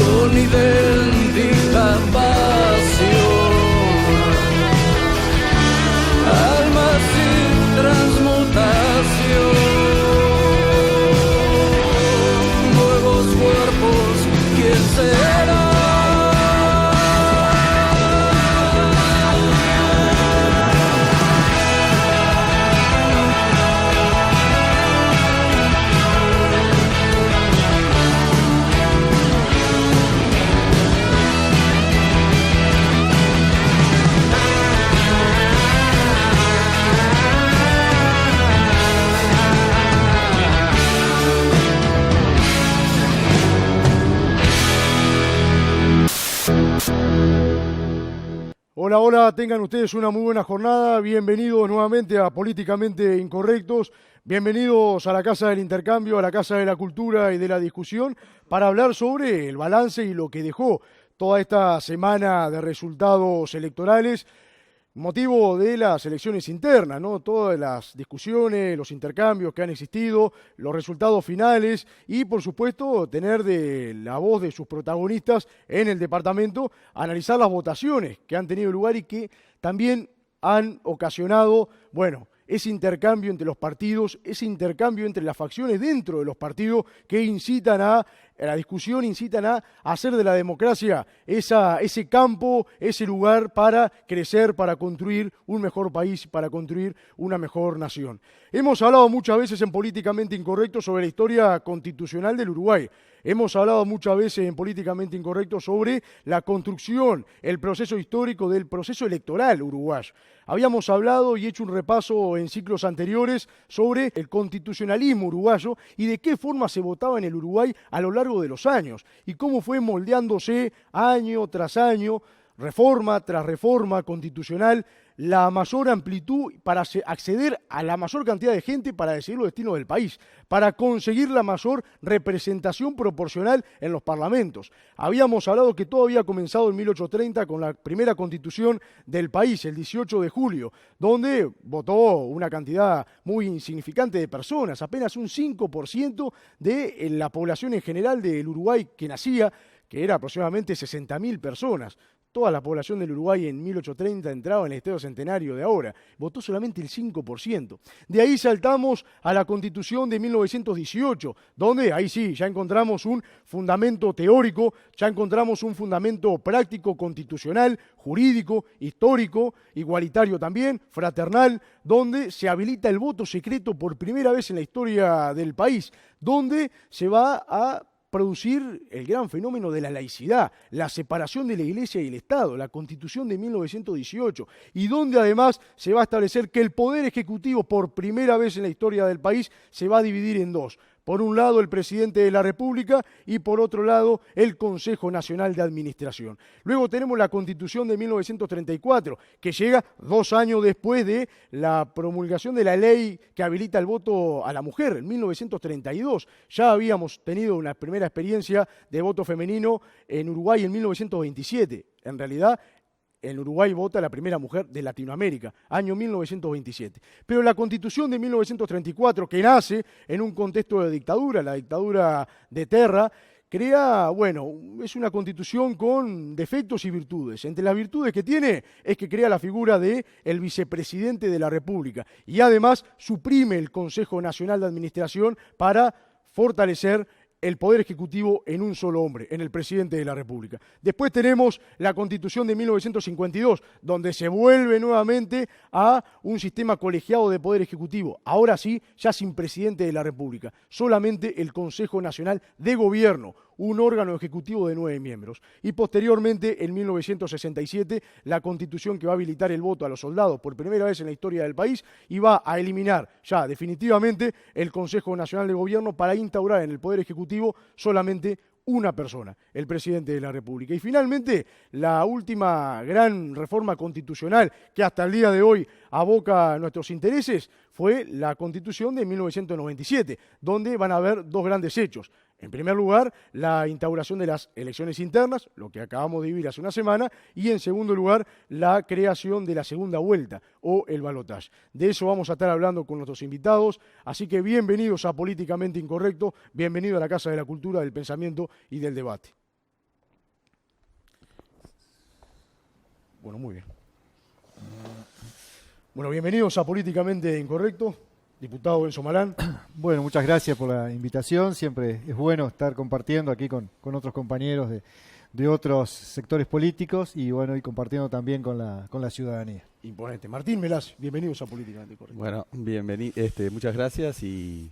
con idéntica pasión. Alma sin transmutación, nuevos cuerpos, ¿quién será? Hola, hola, tengan ustedes una muy buena jornada, bienvenidos nuevamente a Políticamente Incorrectos, bienvenidos a la Casa del Intercambio, a la Casa de la Cultura y de la Discusión, para hablar sobre el balance y lo que dejó toda esta semana de resultados electorales, motivo de las elecciones internas, ¿no? Todas las discusiones, los intercambios que han existido, los resultados finales y, por supuesto, tener de la voz de sus protagonistas en el departamento, analizar las votaciones que han tenido lugar y que también han ocasionado, bueno, ese intercambio entre los partidos, ese intercambio entre las facciones dentro de los partidos que incitan a la discusión, incitan a hacer de la democracia ese campo, ese lugar para crecer, para construir un mejor país, para construir una mejor nación. Hemos hablado muchas veces en Políticamente Incorrecto sobre la historia constitucional del Uruguay. Hemos hablado muchas veces en Políticamente Incorrecto sobre la construcción, el proceso histórico del proceso electoral uruguayo. Habíamos hablado y hecho un repaso en ciclos anteriores sobre el constitucionalismo uruguayo y de qué forma se votaba en el Uruguay a lo largo de los años y cómo fue moldeándose año tras año, reforma tras reforma constitucional, la mayor amplitud para acceder a la mayor cantidad de gente para decidir los destinos del país, para conseguir la mayor representación proporcional en los parlamentos. Habíamos hablado que todo había comenzado en 1830 con la primera constitución del país, el 18 de julio, donde votó una cantidad muy insignificante de personas, apenas un 5% de la población en general del Uruguay que nacía, que era aproximadamente 60.000 personas. Toda la población del Uruguay en 1830 entraba en el Estado Centenario de ahora. Votó solamente el 5%. De ahí saltamos a la Constitución de 1918, donde ahí sí, ya encontramos un fundamento teórico, ya encontramos un fundamento práctico, constitucional, jurídico, histórico, igualitario también, fraternal, donde se habilita el voto secreto por primera vez en la historia del país, donde se va a producir el gran fenómeno de la laicidad, la separación de la Iglesia y el Estado, la Constitución de 1918, y donde además se va a establecer que el Poder Ejecutivo, por primera vez en la historia del país, se va a dividir en dos. Por un lado, el presidente de la República y por otro lado, el Consejo Nacional de Administración. Luego tenemos la Constitución de 1934, que llega 2 años después de la promulgación de la ley que habilita el voto a la mujer, en 1932. Ya habíamos tenido una primera experiencia de voto femenino en Uruguay en 1927. En realidad, en Uruguay vota la primera mujer de Latinoamérica, año 1927. Pero la Constitución de 1934, que nace en un contexto de dictadura, la dictadura de Terra, crea, bueno, es una Constitución con defectos y virtudes. Entre las virtudes que tiene es que crea la figura del vicepresidente de la República y además suprime el Consejo Nacional de Administración para fortalecer el Poder Ejecutivo en un solo hombre, en el presidente de la República. Después tenemos la Constitución de 1952, donde se vuelve nuevamente a un sistema colegiado de Poder Ejecutivo. Ahora sí, ya sin presidente de la República, solamente el Consejo Nacional de Gobierno, un órgano ejecutivo de 9 miembros. Y posteriormente, en 1967, la Constitución que va a habilitar el voto a los soldados por primera vez en la historia del país y va a eliminar ya definitivamente el Consejo Nacional de Gobierno para instaurar en el Poder Ejecutivo solamente una persona, el presidente de la República. Y finalmente, la última gran reforma constitucional que hasta el día de hoy aboca nuestros intereses fue la Constitución de 1997, donde van a haber 2 grandes hechos. En primer lugar, la instauración de las elecciones internas, lo que acabamos de vivir hace una semana, y en segundo lugar, la creación de la segunda vuelta o el balotaje. De eso vamos a estar hablando con nuestros invitados, así que bienvenidos a Políticamente Incorrecto, bienvenido a la Casa de la Cultura, del Pensamiento y del Debate. Bueno, muy bien. Bueno, bienvenidos a Políticamente Incorrecto, diputado Enzo Malán. Bueno, muchas gracias por la invitación. Siempre es bueno estar compartiendo aquí con otros compañeros de otros sectores políticos y bueno, y compartiendo también con la ciudadanía. Imponente. Martín Melas, bienvenidos a Políticamente Incorrecto. Bueno, bienvenido, muchas gracias y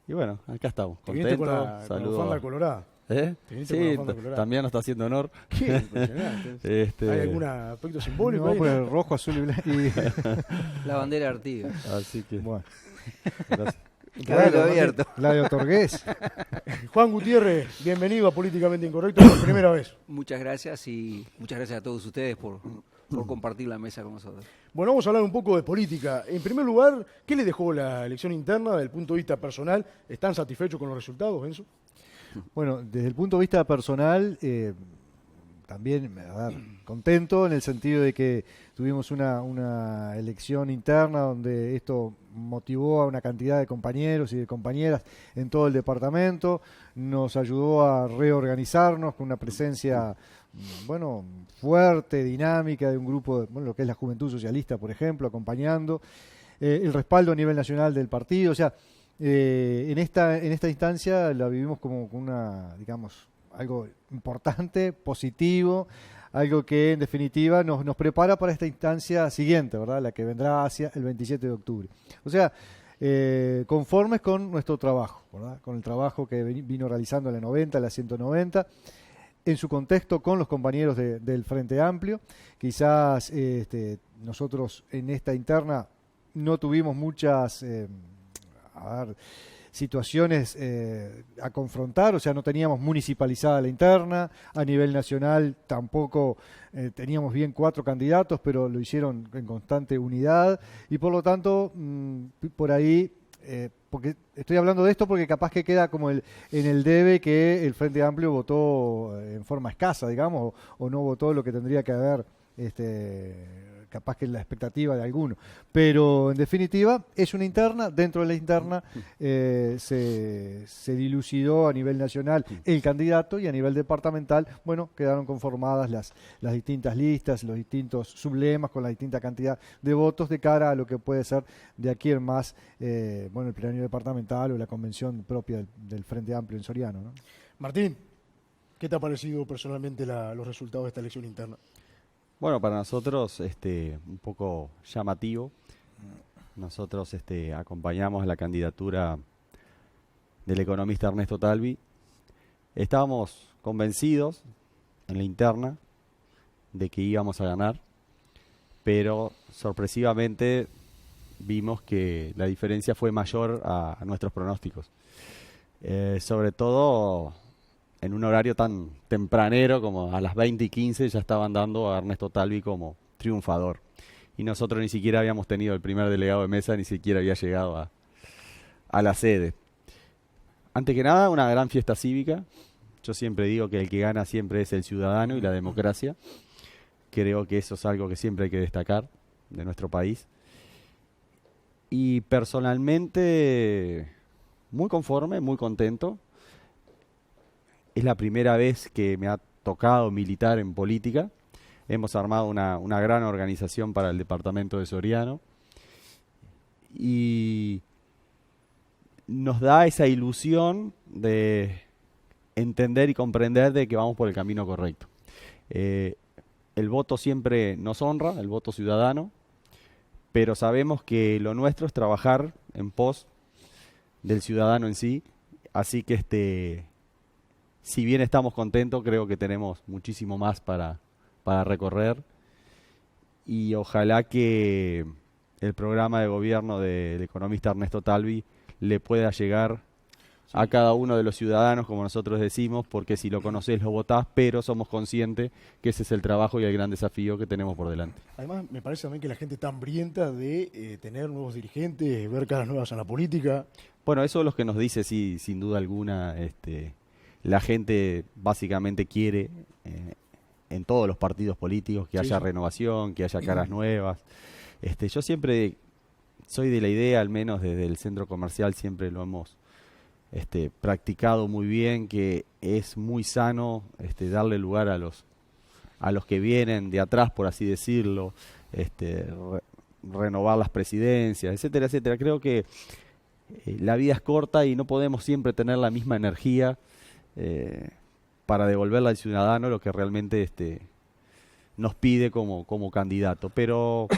bueno, acá estamos. Te viniste con Contento, la saludo. bufanda colorada. ¿Eh? Te viniste con la Sí, bufanda colorada. también nos está haciendo honor. Qué impresionante. ¿Hay algún aspecto simbólico No, ahí? pues rojo, azul y blanco. La bandera Artigas. Así que, Bueno, gracias. Cabello abierto. la de Otorgués. Juan Gutiérrez, bienvenido a Políticamente Incorrecto por primera vez. Muchas gracias y muchas gracias a todos ustedes por compartir la mesa con nosotros. Bueno, vamos a hablar un poco de política. En primer lugar, ¿qué le dejó la elección interna desde el punto de vista personal? ¿Están satisfechos con los resultados, Enzo? Bueno, desde el punto de vista personal, también contento en el sentido de que tuvimos una elección interna donde esto motivó a una cantidad de compañeros y de compañeras en todo el departamento, nos ayudó a reorganizarnos con una presencia fuerte, dinámica de un grupo, lo que es la Juventud Socialista, por ejemplo, acompañando, el respaldo a nivel nacional del partido, o sea, en esta instancia la vivimos como una, digamos, algo importante, positivo, algo que en definitiva nos prepara para esta instancia siguiente, ¿verdad? La que vendrá hacia el 27 de octubre. O sea, conformes con nuestro trabajo, ¿verdad? Con el trabajo que vino realizando la 90, la 190, en su contexto con los compañeros del Frente Amplio. Quizás nosotros en esta interna no tuvimos muchas situaciones a confrontar, o sea, no teníamos municipalizada la interna, a nivel nacional tampoco teníamos bien 4 candidatos, pero lo hicieron en constante unidad y por lo tanto, por ahí, porque estoy hablando de esto porque capaz que queda como en el debe que el Frente Amplio votó en forma escasa, digamos, o no votó lo que tendría que haber capaz que es la expectativa de alguno, pero en definitiva es una interna, dentro de la interna se dilucidó a nivel nacional el candidato y a nivel departamental, bueno, quedaron conformadas las distintas listas, los distintos sublemas con la distinta cantidad de votos de cara a lo que puede ser de aquí en más, el plenario departamental o la convención propia del Frente Amplio en Soriano, ¿no? Martín, ¿qué te ha parecido personalmente los resultados de esta elección interna? Bueno, para nosotros un poco llamativo. Nosotros acompañamos la candidatura del economista Ernesto Talvi. Estábamos convencidos en la interna de que íbamos a ganar, pero sorpresivamente vimos que la diferencia fue mayor a nuestros pronósticos. Sobre todo en un horario tan tempranero como a las 20:15 ya estaban dando a Ernesto Talvi como triunfador. Y nosotros ni siquiera habíamos tenido el primer delegado de mesa, ni siquiera había llegado a la sede. Antes que nada, una gran fiesta cívica. Yo siempre digo que el que gana siempre es el ciudadano y la democracia. Creo que eso es algo que siempre hay que destacar de nuestro país. Y personalmente, muy conforme, muy contento. Es la primera vez que me ha tocado militar en política. Hemos armado una gran organización para el departamento de Soriano. Y nos da esa ilusión de entender y comprender de que vamos por el camino correcto. El voto siempre nos honra, el voto ciudadano, pero sabemos que lo nuestro es trabajar en pos del ciudadano en sí. Así que si bien estamos contentos, creo que tenemos muchísimo más para recorrer y ojalá que el programa de gobierno del economista Ernesto Talvi le pueda llegar a cada uno de los ciudadanos, como nosotros decimos, porque si lo conocés lo votás, pero somos conscientes que ese es el trabajo y el gran desafío que tenemos por delante. Además, me parece también que la gente está hambrienta de tener nuevos dirigentes, ver caras nuevas en la política. Bueno, eso es lo que nos dice, sí, sin duda alguna, la gente básicamente quiere en todos los partidos políticos que haya renovación, que haya caras nuevas. Yo siempre soy de la idea, al menos desde el centro comercial siempre lo hemos practicado muy bien, que es muy sano darle lugar a a los que vienen de atrás, por así decirlo, renovar las presidencias, etcétera, etcétera. Creo que la vida es corta y no podemos siempre tener la misma energía para devolverle al ciudadano lo que realmente nos pide como candidato. Pero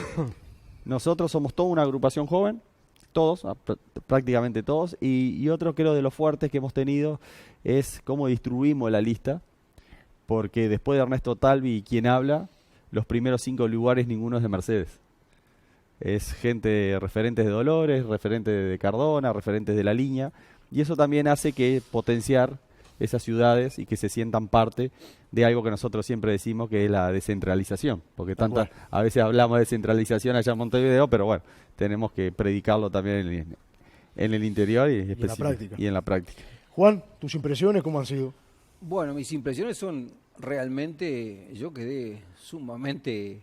nosotros somos toda una agrupación joven, todos, prácticamente todos, y otro creo de los fuertes que hemos tenido es cómo distribuimos la lista, porque después de Ernesto Talvi, quien habla, los primeros 5 lugares ninguno es de Mercedes. Es gente, referentes de Dolores, referentes de Cardona, referentes de La Línea, y eso también hace que potenciar esas ciudades y que se sientan parte de algo que nosotros siempre decimos que es la descentralización, porque a veces hablamos de descentralización allá en Montevideo, pero bueno, tenemos que predicarlo también en el interior y en la práctica. Juan, ¿tus impresiones cómo han sido? Bueno, mis impresiones son realmente, yo quedé sumamente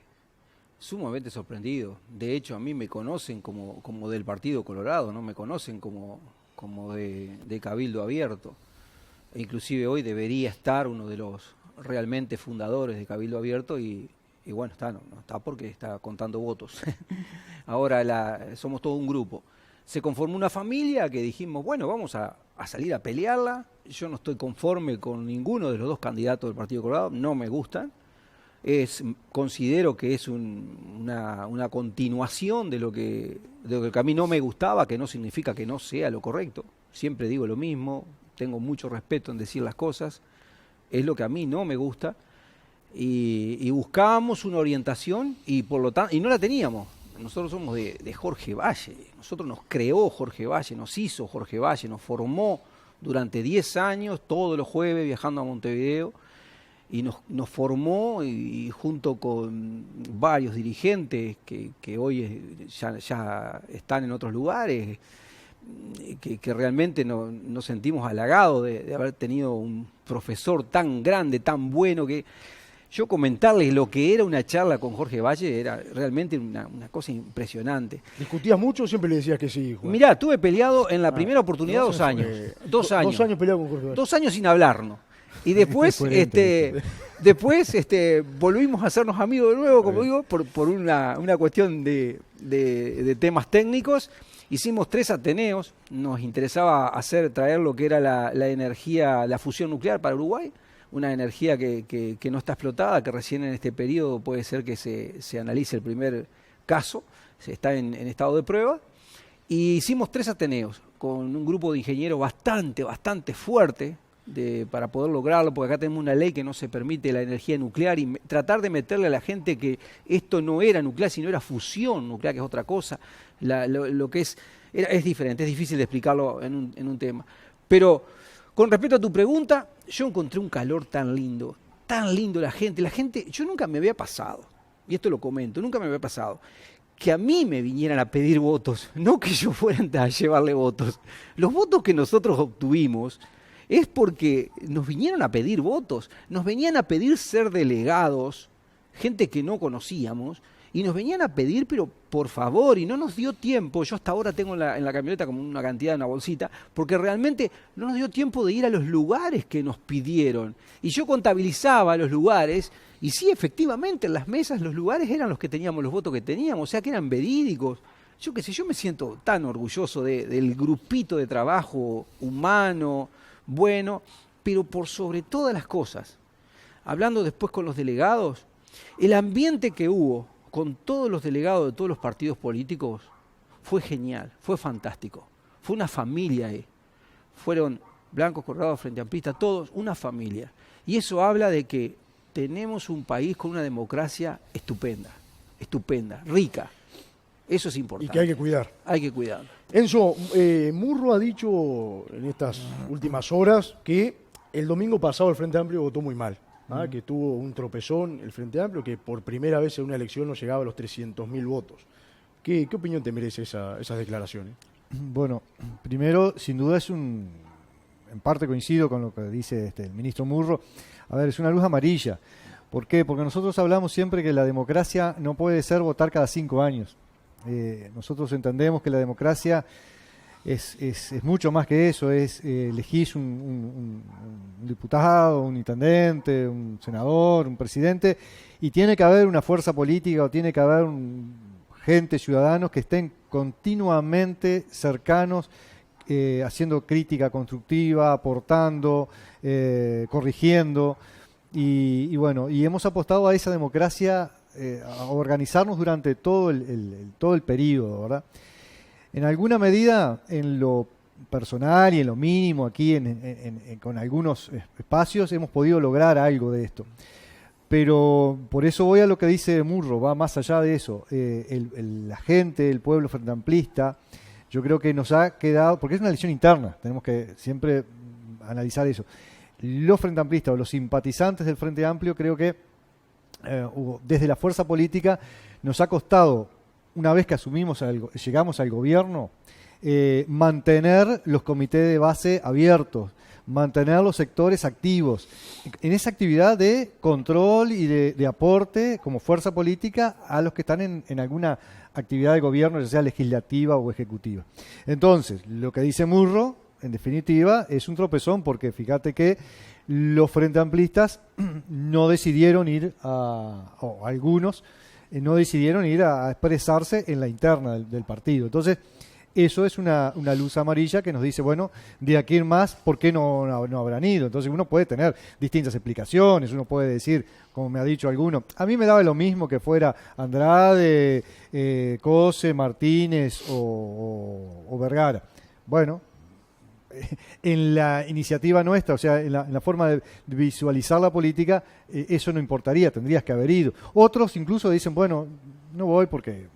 sorprendido. De hecho, a mí me conocen como del Partido Colorado, no me conocen como de Cabildo Abierto. E inclusive hoy debería estar uno de los realmente fundadores de Cabildo Abierto y bueno, no está porque está contando votos. Ahora somos todo un grupo. Se conformó una familia que dijimos, bueno, vamos a salir a pelearla. Yo no estoy conforme con ninguno de los 2 candidatos del Partido Colorado, no me gustan. Considero que es una continuación de lo que a mí no me gustaba, que no significa que no sea lo correcto. Siempre digo lo mismo, tengo mucho respeto en decir las cosas, es lo que a mí no me gusta, y buscábamos una orientación y por lo tanto, y no la teníamos. Nosotros somos de Jorge Valle, nosotros nos creó Jorge Valle, nos hizo Jorge Valle, nos formó durante 10 años, todos los jueves viajando a Montevideo, y nos formó y junto con varios dirigentes que hoy ya están en otros lugares, que realmente nos sentimos halagados de haber tenido un profesor tan grande, tan bueno, que yo comentarles lo que era una charla con Jorge Valle era realmente una cosa impresionante. ¿Discutías mucho o siempre le decías que sí, Juan? Mirá, tuve peleado en la primera oportunidad 2 años. 2 años. 2 años peleado con Jorge Valle. 2 años sin hablarnos. Y después, volvimos a hacernos amigos de nuevo, como digo, por una cuestión de temas técnicos. Hicimos 3 ateneos, nos interesaba traer lo que era la energía, la fusión nuclear para Uruguay, una energía que no está explotada, que recién en este periodo puede ser que se analice el primer caso, está en estado de prueba. Y hicimos 3 ateneos con un grupo de ingenieros bastante fuerte, para poder lograrlo, porque acá tenemos una ley que no se permite la energía nuclear y tratar de meterle a la gente que esto no era nuclear, sino era fusión nuclear, que es otra cosa. Lo que es diferente, es difícil de explicarlo en un tema. Pero con respecto a tu pregunta, yo encontré un calor tan lindo la gente, yo nunca me había pasado, y esto lo comento, nunca me había pasado, que a mí me vinieran a pedir votos, no que yo fuera a llevarle votos. Los votos que nosotros obtuvimos es porque nos vinieron a pedir votos, nos venían a pedir ser delegados, gente que no conocíamos, y nos venían a pedir, pero por favor, y no nos dio tiempo. Yo hasta ahora tengo en la camioneta como una cantidad, una bolsita, porque realmente no nos dio tiempo de ir a los lugares que nos pidieron. Y yo contabilizaba los lugares, y sí, efectivamente, en las mesas los lugares eran los que teníamos los votos que teníamos, o sea que eran verídicos. Yo qué sé, yo me siento tan orgulloso del grupito de trabajo humano, bueno, pero por sobre todas las cosas, hablando después con los delegados, el ambiente que hubo con todos los delegados de todos los partidos políticos fue genial, fue fantástico, fue una familia ahí, fueron blancos, colorados, frente amplistas, todos una familia, y eso habla de que tenemos un país con una democracia estupenda, rica. Eso es importante. Y que hay que cuidar. Hay que cuidarlo. Enzo, Murro ha dicho en estas últimas horas que el domingo pasado el Frente Amplio votó muy mal, que tuvo un tropezón el Frente Amplio, que por primera vez en una elección no llegaba a los 300.000 votos. ¿Qué opinión te merece esas declaraciones? Bueno, primero, sin duda en parte coincido con lo que dice el ministro Murro. A ver, es una luz amarilla. ¿Por qué? Porque nosotros hablamos siempre que la democracia no puede ser votar cada 5 años. Nosotros entendemos que la democracia es mucho más que eso, elegís un diputado, un intendente, un senador, un presidente, y tiene que haber una fuerza política o tiene que haber gente, ciudadanos que estén continuamente cercanos, haciendo crítica constructiva, aportando, corrigiendo, y bueno, y hemos apostado a esa democracia, a organizarnos durante todo el periodo, ¿verdad? En alguna medida, en lo personal y en lo mínimo, aquí con algunos espacios, hemos podido lograr algo de esto. Pero por eso voy a lo que dice Murro, va más allá de eso. La gente, el pueblo frente amplista, yo creo que nos ha quedado, porque es una elección interna, tenemos que siempre analizar eso. Los frente amplistas o los simpatizantes del Frente Amplio, creo que desde la fuerza política nos ha costado, una vez que llegamos al gobierno, mantener los comités de base abiertos, mantener los sectores activos en esa actividad de control y de aporte como fuerza política a los que están en alguna actividad de gobierno, ya sea legislativa o ejecutiva. Entonces, lo que dice Murro, en definitiva, es un tropezón, porque fíjate que los frente amplistas no decidieron o algunos no decidieron ir a expresarse en la interna del partido. Entonces, eso es una luz amarilla que nos dice, bueno, de aquí en más, ¿por qué no habrán ido? Entonces uno puede tener distintas explicaciones, uno puede decir, como me ha dicho alguno, a mí me daba lo mismo que fuera Andrade, Cose, Martínez o Vergara. Bueno, en la iniciativa nuestra, o sea, en la forma de visualizar la política, eso no importaría, tendrías que haber ido. Otros incluso dicen, bueno, no voy porque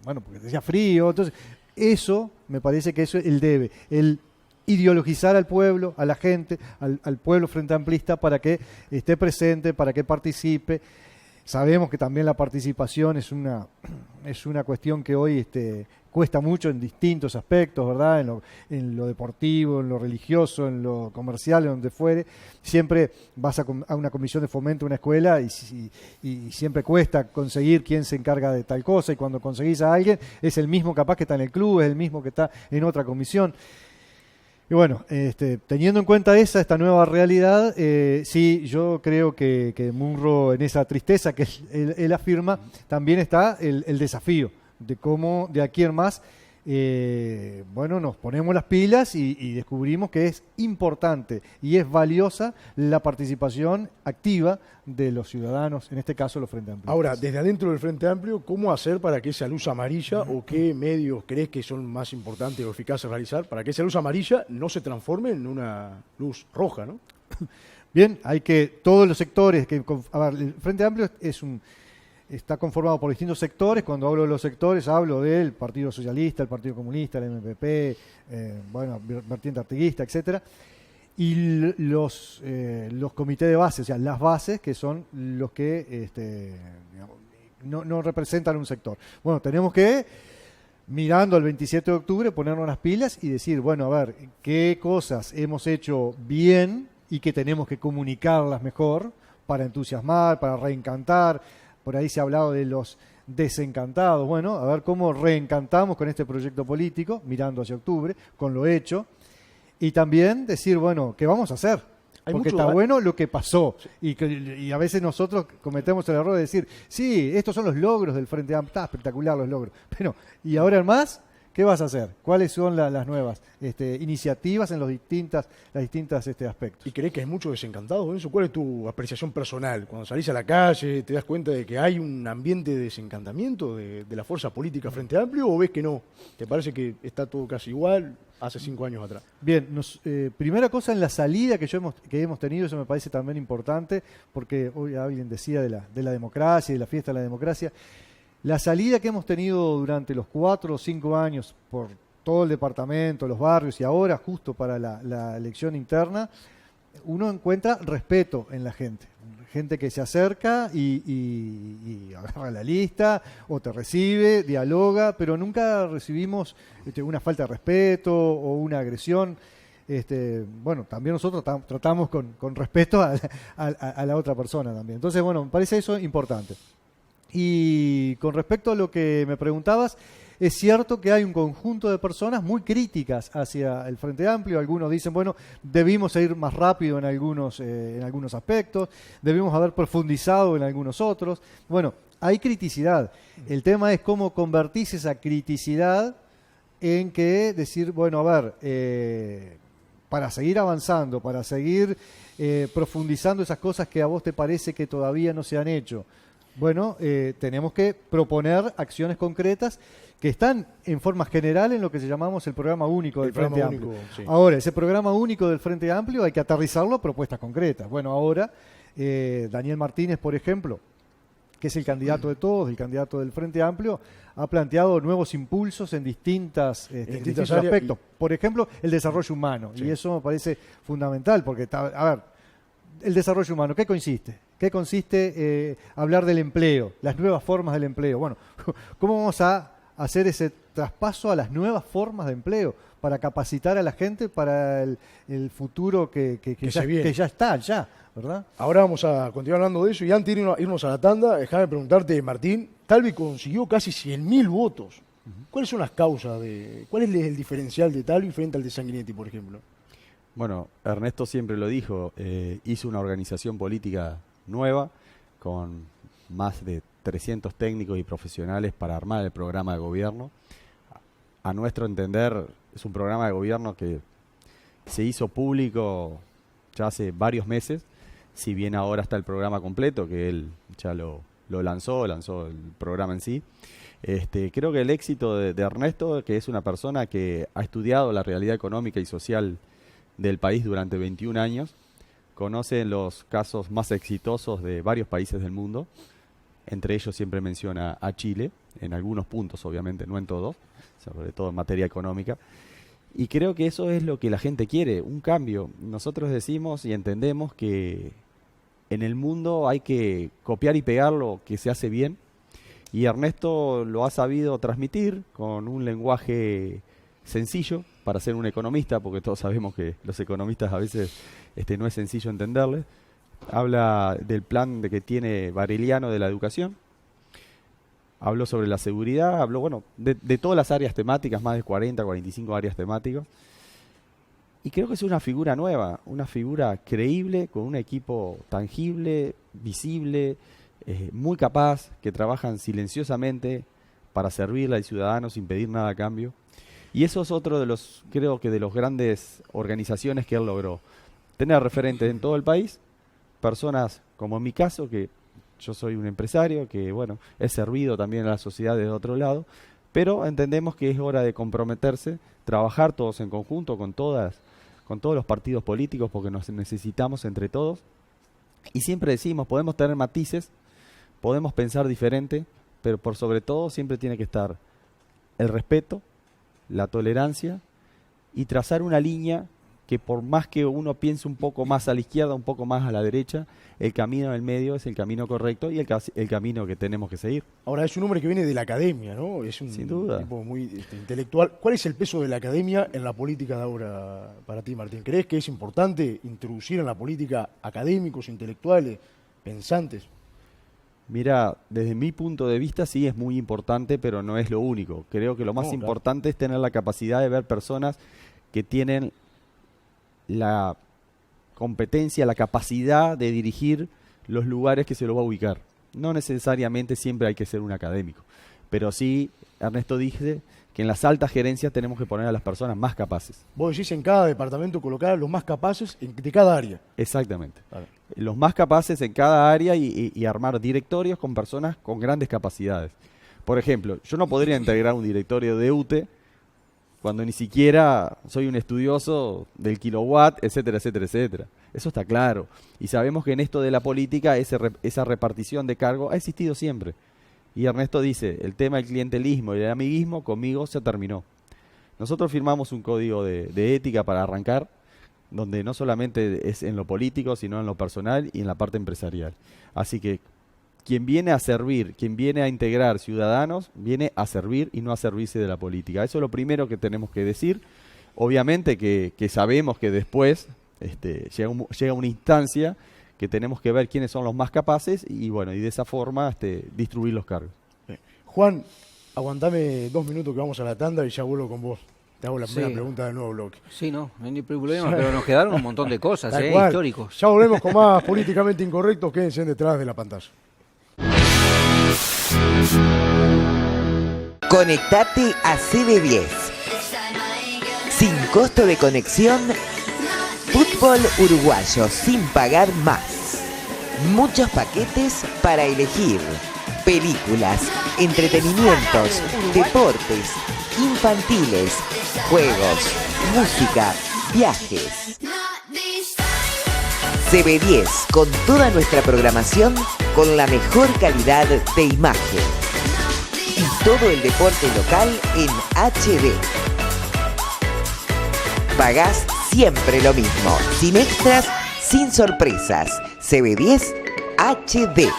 hacía frío. Entonces, eso, me parece que eso es el debe, el ideologizar al pueblo, a la gente, al pueblo frente amplista, para que esté presente, para que participe. Sabemos que también la participación es una cuestión que hoy cuesta mucho en distintos aspectos, ¿verdad? En lo deportivo, en lo religioso, en lo comercial, en donde fuere. Siempre vas a una comisión de fomento, a una escuela, y siempre cuesta conseguir quién se encarga de tal cosa, y cuando conseguís a alguien es el mismo capaz que está en el club, es el mismo que está en otra comisión. Y bueno, teniendo en cuenta esta nueva realidad, sí, yo creo que Murro, en esa tristeza que él afirma, también está el desafío de cómo de aquí en más, nos ponemos las pilas y descubrimos que es importante y es valiosa la participación activa de los ciudadanos, en este caso los Frente Amplios. Ahora, desde adentro del Frente Amplio, ¿cómo hacer para que esa luz amarilla, o qué medios crees que son más importantes o eficaces realizar, para que esa luz amarilla no se transforme en una luz roja, ¿no? Bien, hay que todos los sectores, el Frente Amplio está conformado por distintos sectores. Cuando hablo de los sectores, hablo del Partido Socialista, el Partido Comunista, el MPP, vertiente artiguista, etcétera, y los comités de base, o sea, las bases, que son los que no representan un sector. Bueno, tenemos que, mirando al 27 de octubre, ponernos las pilas y decir, bueno, a ver, qué cosas hemos hecho bien y que tenemos que comunicarlas mejor para entusiasmar, para reencantar. Por ahí se ha hablado de los desencantados. Bueno, a ver cómo reencantamos con este proyecto político, mirando hacia octubre, con lo hecho. Y también decir, bueno, ¿qué vamos a hacer? Porque está bueno lo que pasó. Y a veces nosotros cometemos el error de decir, sí, estos son los logros del Frente Amplio, está espectacular los logros. Pero, ¿y ahora en más? ¿Qué vas a hacer? ¿Cuáles son las nuevas iniciativas en las distintas aspectos? ¿Y crees que hay muchos desencantados en eso? ¿Cuál es tu apreciación personal? Cuando salís a la calle, ¿te das cuenta de que hay un ambiente de desencantamiento de la fuerza política Frente Amplio, o ves que no? ¿Te parece que está todo casi igual hace 5 años atrás? Bien, primera cosa, en la salida que hemos tenido, eso me parece también importante, porque hoy alguien decía de la democracia y de la fiesta de la democracia. La salida que hemos tenido durante los 4 o 5 años por todo el departamento, los barrios, y ahora justo para la elección interna, uno encuentra respeto en la gente. Gente que se acerca y agarra la lista, o te recibe, dialoga, pero nunca recibimos una falta de respeto o una agresión. También nosotros tratamos con respeto a la otra persona también. Entonces, me parece eso importante. Y con respecto a lo que me preguntabas, es cierto que hay un conjunto de personas muy críticas hacia el Frente Amplio. Algunos dicen, bueno, debimos ir más rápido en algunos aspectos, debimos haber profundizado en algunos otros. Bueno, hay criticidad. El tema es cómo convertís esa criticidad en que decir, bueno, a ver, para seguir avanzando, para seguir profundizando esas cosas que a vos te parece que todavía no se han hecho. Bueno, tenemos que proponer acciones concretas que están en forma general en lo que llamamos el programa único del Frente Amplio. Sí. Ahora, ese programa único del Frente Amplio hay que aterrizarlo a propuestas concretas. Bueno, ahora Daniel Martínez, por ejemplo, que es el candidato de todos, el candidato del Frente Amplio, ha planteado nuevos impulsos en distintos aspectos. Por ejemplo, el desarrollo humano. Sí. Y eso me parece fundamental, porque, a ver, el desarrollo humano, ¿qué consiste? ¿Qué consiste hablar del empleo, las nuevas formas del empleo? Bueno, ¿cómo vamos a hacer ese traspaso a las nuevas formas de empleo para capacitar a la gente para el futuro que ya está, ¿verdad? Ahora vamos a continuar hablando de eso y antes de irnos a la tanda, déjame preguntarte, Martín, Talvi consiguió casi 100.000 votos. ¿Cuáles son las causas cuál es el diferencial de Talvi frente al de Sanguinetti, por ejemplo? Bueno, Ernesto siempre lo dijo, hizo una organización política nueva con más de 300 técnicos y profesionales para armar el programa de gobierno. A nuestro entender, es un programa de gobierno que se hizo público ya hace varios meses, si bien ahora está el programa completo, que él ya lo lanzó el programa en sí. Creo que el éxito de Ernesto, que es una persona que ha estudiado la realidad económica y social del país durante 21 años, conoce los casos más exitosos de varios países del mundo, entre ellos siempre menciona a Chile, en algunos puntos obviamente, no en todos, sobre todo en materia económica, y creo que eso es lo que la gente quiere, un cambio. Nosotros decimos y entendemos que en el mundo hay que copiar y pegar lo que se hace bien, y Ernesto lo ha sabido transmitir con un lenguaje sencillo para ser un economista, porque todos sabemos que los economistas a veces no es sencillo entenderles. Habla del plan que tiene Bareliano de la educación, habló sobre la seguridad, habló de todas las áreas temáticas, más de 40, 45 áreas temáticas, y creo que es una figura nueva, una figura creíble, con un equipo tangible, visible, muy capaz, que trabajan silenciosamente para servirle al ciudadano sin pedir nada a cambio. Y eso es otro de los, creo que de los grandes organizaciones que él logró. Tener referentes en todo el país, personas como en mi caso, que yo soy un empresario, que he servido también a la sociedad de otro lado, pero entendemos que es hora de comprometerse, trabajar todos en conjunto con todos los partidos políticos, porque nos necesitamos entre todos. Y siempre decimos, podemos tener matices, podemos pensar diferente, pero por sobre todo siempre tiene que estar el respeto, la tolerancia y trazar una línea que, por más que uno piense un poco más a la izquierda, un poco más a la derecha, el camino del medio es el camino correcto y el camino que tenemos que seguir. Ahora, es un hombre que viene de la academia, ¿no? Es un Sin duda. tipo muy intelectual. ¿Cuál es el peso de la academia en la política de ahora para ti, Martín? ¿Crees que es importante introducir en la política académicos, intelectuales, pensantes? Mira, desde mi punto de vista sí es muy importante, pero no es lo único. Creo que lo más importante es tener la capacidad de ver personas que tienen la competencia, la capacidad de dirigir los lugares que se lo va a ubicar. No necesariamente siempre hay que ser un académico, pero sí, Ernesto dice que en las altas gerencias tenemos que poner a las personas más capaces. Vos decís en cada departamento colocar a los más capaces de cada área. Exactamente. Vale. Los más capaces en cada área y armar directorios con personas con grandes capacidades. Por ejemplo, yo no podría integrar un directorio de UTE cuando ni siquiera soy un estudioso del kilowatt, etcétera, etcétera, etcétera. Eso está claro. Y sabemos que en esto de la política esa repartición de cargo ha existido siempre. Y Ernesto dice, el tema del clientelismo y el amiguismo conmigo se terminó. Nosotros firmamos un código de ética para arrancar, donde no solamente es en lo político, sino en lo personal y en la parte empresarial. Así que quien viene a servir, quien viene a integrar ciudadanos, viene a servir y no a servirse de la política. Eso es lo primero que tenemos que decir. Obviamente que sabemos que después llega una instancia que tenemos que ver quiénes son los más capaces y bueno, y de esa forma distribuir los cargos. Juan, aguantame 2 minutos que vamos a la tanda y ya vuelvo con vos. Te hago la primera pregunta del nuevo bloque. Sí, no hay ni problema, pero nos quedaron un montón de cosas, Tal cual. históricos. Ya volvemos con más políticamente incorrectos. Quédense detrás de la pantalla. Conectate a CB10. Sin costo de conexión, fútbol uruguayo sin pagar más. Muchos paquetes para elegir. Películas, entretenimientos, deportes, infantiles, juegos, música, viajes. CB10 con toda nuestra programación con la mejor calidad de imagen. Y todo el deporte local en HD. Pagás siempre lo mismo, sin extras, sin sorpresas. CB10 HD.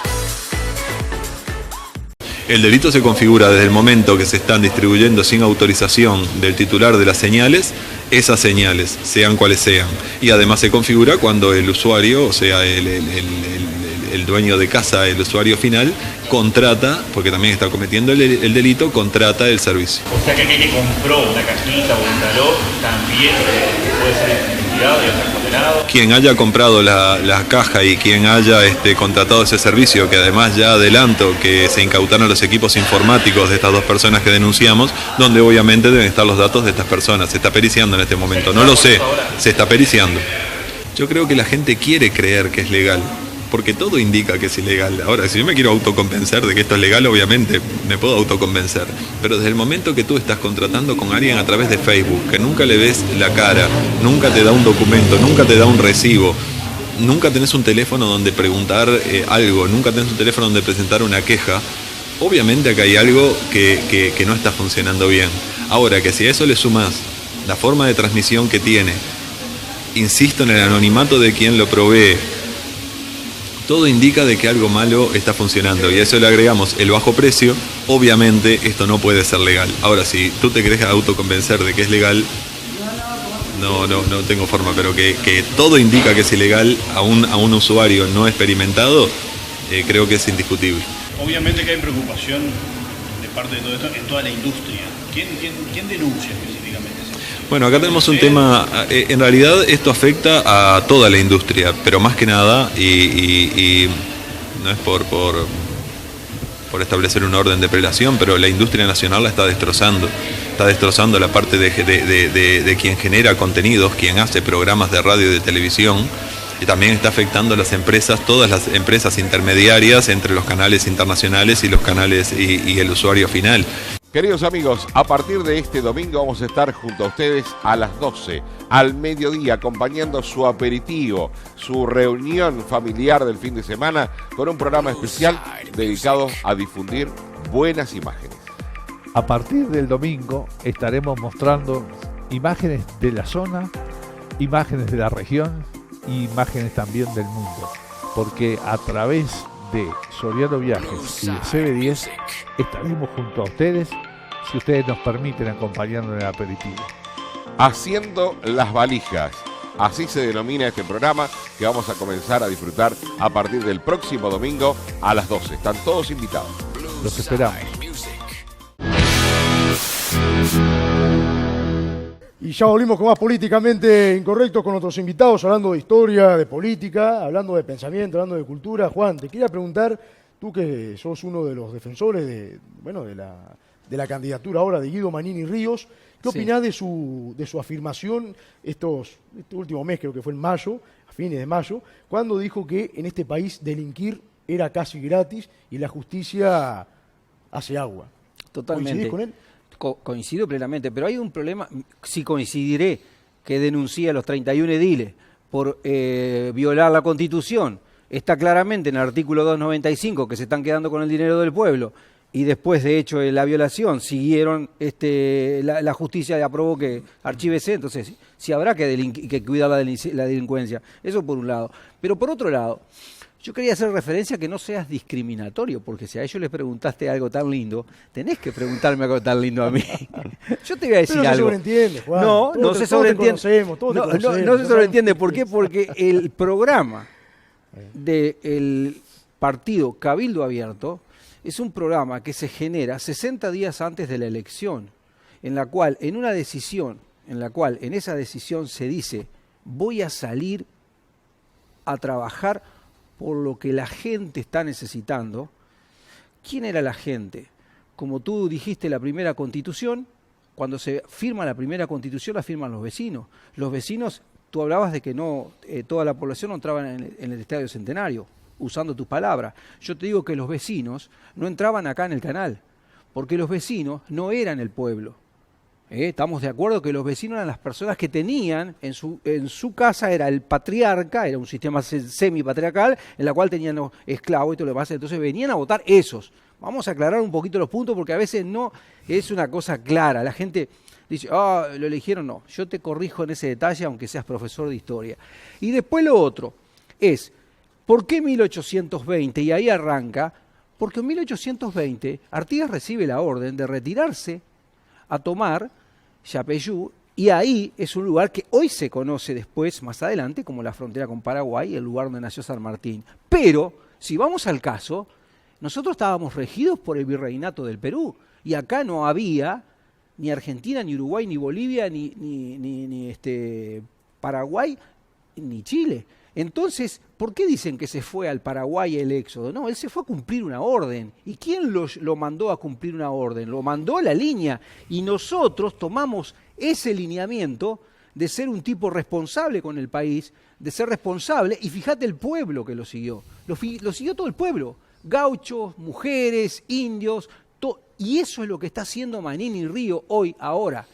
El delito se configura desde el momento que se están distribuyendo sin autorización del titular de las señales, esas señales, sean cuales sean. Y además se configura cuando el usuario, o sea, el dueño de casa, el usuario final, contrata, porque también está cometiendo el delito, contrata el servicio. O sea que aquel que compró una cajita o instaló también puede ser investigado y estar condenado. Quien haya comprado la caja y quien haya contratado ese servicio, que además ya adelanto que se incautaron los equipos informáticos de estas 2 personas que denunciamos, donde obviamente deben estar los datos de estas personas. Se está periciando en este momento, no lo sé, se está periciando. Yo creo que la gente quiere creer que es legal, porque todo indica que es ilegal. Ahora, si yo me quiero autoconvencer de que esto es legal, obviamente me puedo autoconvencer. Pero desde el momento que tú estás contratando con alguien a través de Facebook, que nunca le ves la cara, nunca te da un documento, nunca te da un recibo, nunca tenés un teléfono donde preguntar algo, nunca tenés un teléfono donde presentar una queja, obviamente acá hay algo que no está funcionando bien. Ahora, que si a eso le sumás la forma de transmisión que tiene, insisto en el anonimato de quien lo provee, todo indica de que algo malo está funcionando y a eso le agregamos el bajo precio, obviamente esto no puede ser legal. Ahora, si tú te querés autoconvencer de que es legal, no tengo forma, pero que todo indica que es ilegal a un usuario no experimentado, creo que es indiscutible. Obviamente que hay preocupación de parte de todo esto en toda la industria. ¿Quién denuncia específicamente? Bueno, acá tenemos un tema, en realidad esto afecta a toda la industria, pero más que nada, y no es por establecer un orden de prelación, pero la industria nacional la está destrozando la parte de quien genera contenidos, quien hace programas de radio y de televisión, y también está afectando a las empresas, todas las empresas intermediarias entre los canales internacionales y los canales y el usuario final. Queridos amigos, a partir de este domingo vamos a estar junto a ustedes a las 12, al mediodía, acompañando su aperitivo, su reunión familiar del fin de semana, con un programa especial dedicado a difundir buenas imágenes. A partir del domingo estaremos mostrando imágenes de la zona, imágenes de la región y imágenes también del mundo, porque a través de Soriano Viajes y de CB10 estaremos junto a ustedes si ustedes nos permiten acompañarnos en el aperitivo. Haciendo las valijas, así se denomina este programa que vamos a comenzar a disfrutar a partir del próximo domingo a las 12. Están todos invitados. Los esperamos. Y ya volvimos con más políticamente incorrectos con otros invitados, hablando de historia, de política, hablando de pensamiento, hablando de cultura. Juan, te quería preguntar, tú que sos uno de los defensores de la candidatura ahora de Guido Manini Ríos, ¿qué opinás de su afirmación este último mes, creo que fue en mayo, a fines de mayo, cuando dijo que en este país delinquir era casi gratis y la justicia hace agua? Totalmente. ¿Coincidís con él? Coincido plenamente, pero hay un problema, si coincidiré, que denuncia a los 31 ediles por violar la Constitución. Está claramente en el artículo 295 que se están quedando con el dinero del pueblo y después, de hecho, de la violación siguieron, la justicia aprobó que archívese, entonces sí habrá que cuidar la delincuencia. Eso por un lado. Pero por otro lado, yo quería hacer referencia a que no seas discriminatorio, porque si a ellos les preguntaste algo tan lindo, tenés que preguntarme algo tan lindo a mí. Yo te voy a decir algo. No se sobreentiende, Juan. No se sobreentiende. Todos te conocemos. No se sobreentiende. ¿Por qué? Porque el programa del partido Cabildo Abierto es un programa que se genera 60 días antes de la elección, en la cual en esa decisión se dice: voy a salir a trabajar por lo que la gente está necesitando. ¿Quién era la gente? Como tú dijiste, la primera Constitución, cuando se firma la primera Constitución, la firman los vecinos. Los vecinos, tú hablabas de que no toda la población no entraba en el Estadio Centenario, usando tus palabras. Yo te digo que los vecinos no entraban acá en el canal, porque los vecinos no eran el pueblo. Estamos de acuerdo que los vecinos eran las personas que tenían en su casa, era el patriarca, era un sistema semi-patriarcal, en la cual tenían los esclavos y todo lo demás, entonces venían a votar esos. Vamos a aclarar un poquito los puntos porque a veces no es una cosa clara. La gente dice, lo eligieron, no. Yo te corrijo en ese detalle, aunque seas profesor de historia. Y después lo otro es, ¿por qué 1820? Y ahí arranca, porque en 1820 Artigas recibe la orden de retirarse a tomar Yapeyú, y ahí es un lugar que hoy se conoce después, más adelante, como la frontera con Paraguay, el lugar donde nació San Martín. Pero, si vamos al caso, nosotros estábamos regidos por el virreinato del Perú, y acá no había ni Argentina, ni Uruguay, ni Bolivia, ni Paraguay, ni Chile. Entonces, ¿por qué dicen que se fue al Paraguay el éxodo? No, él se fue a cumplir una orden. ¿Y quién lo mandó a cumplir una orden? Lo mandó la línea. Y nosotros tomamos ese lineamiento de ser un tipo responsable con el país, de ser responsable, y fíjate el pueblo que lo siguió. Lo siguió todo el pueblo. Gauchos, mujeres, indios, y eso es lo que está haciendo Manini Río hoy, ahora.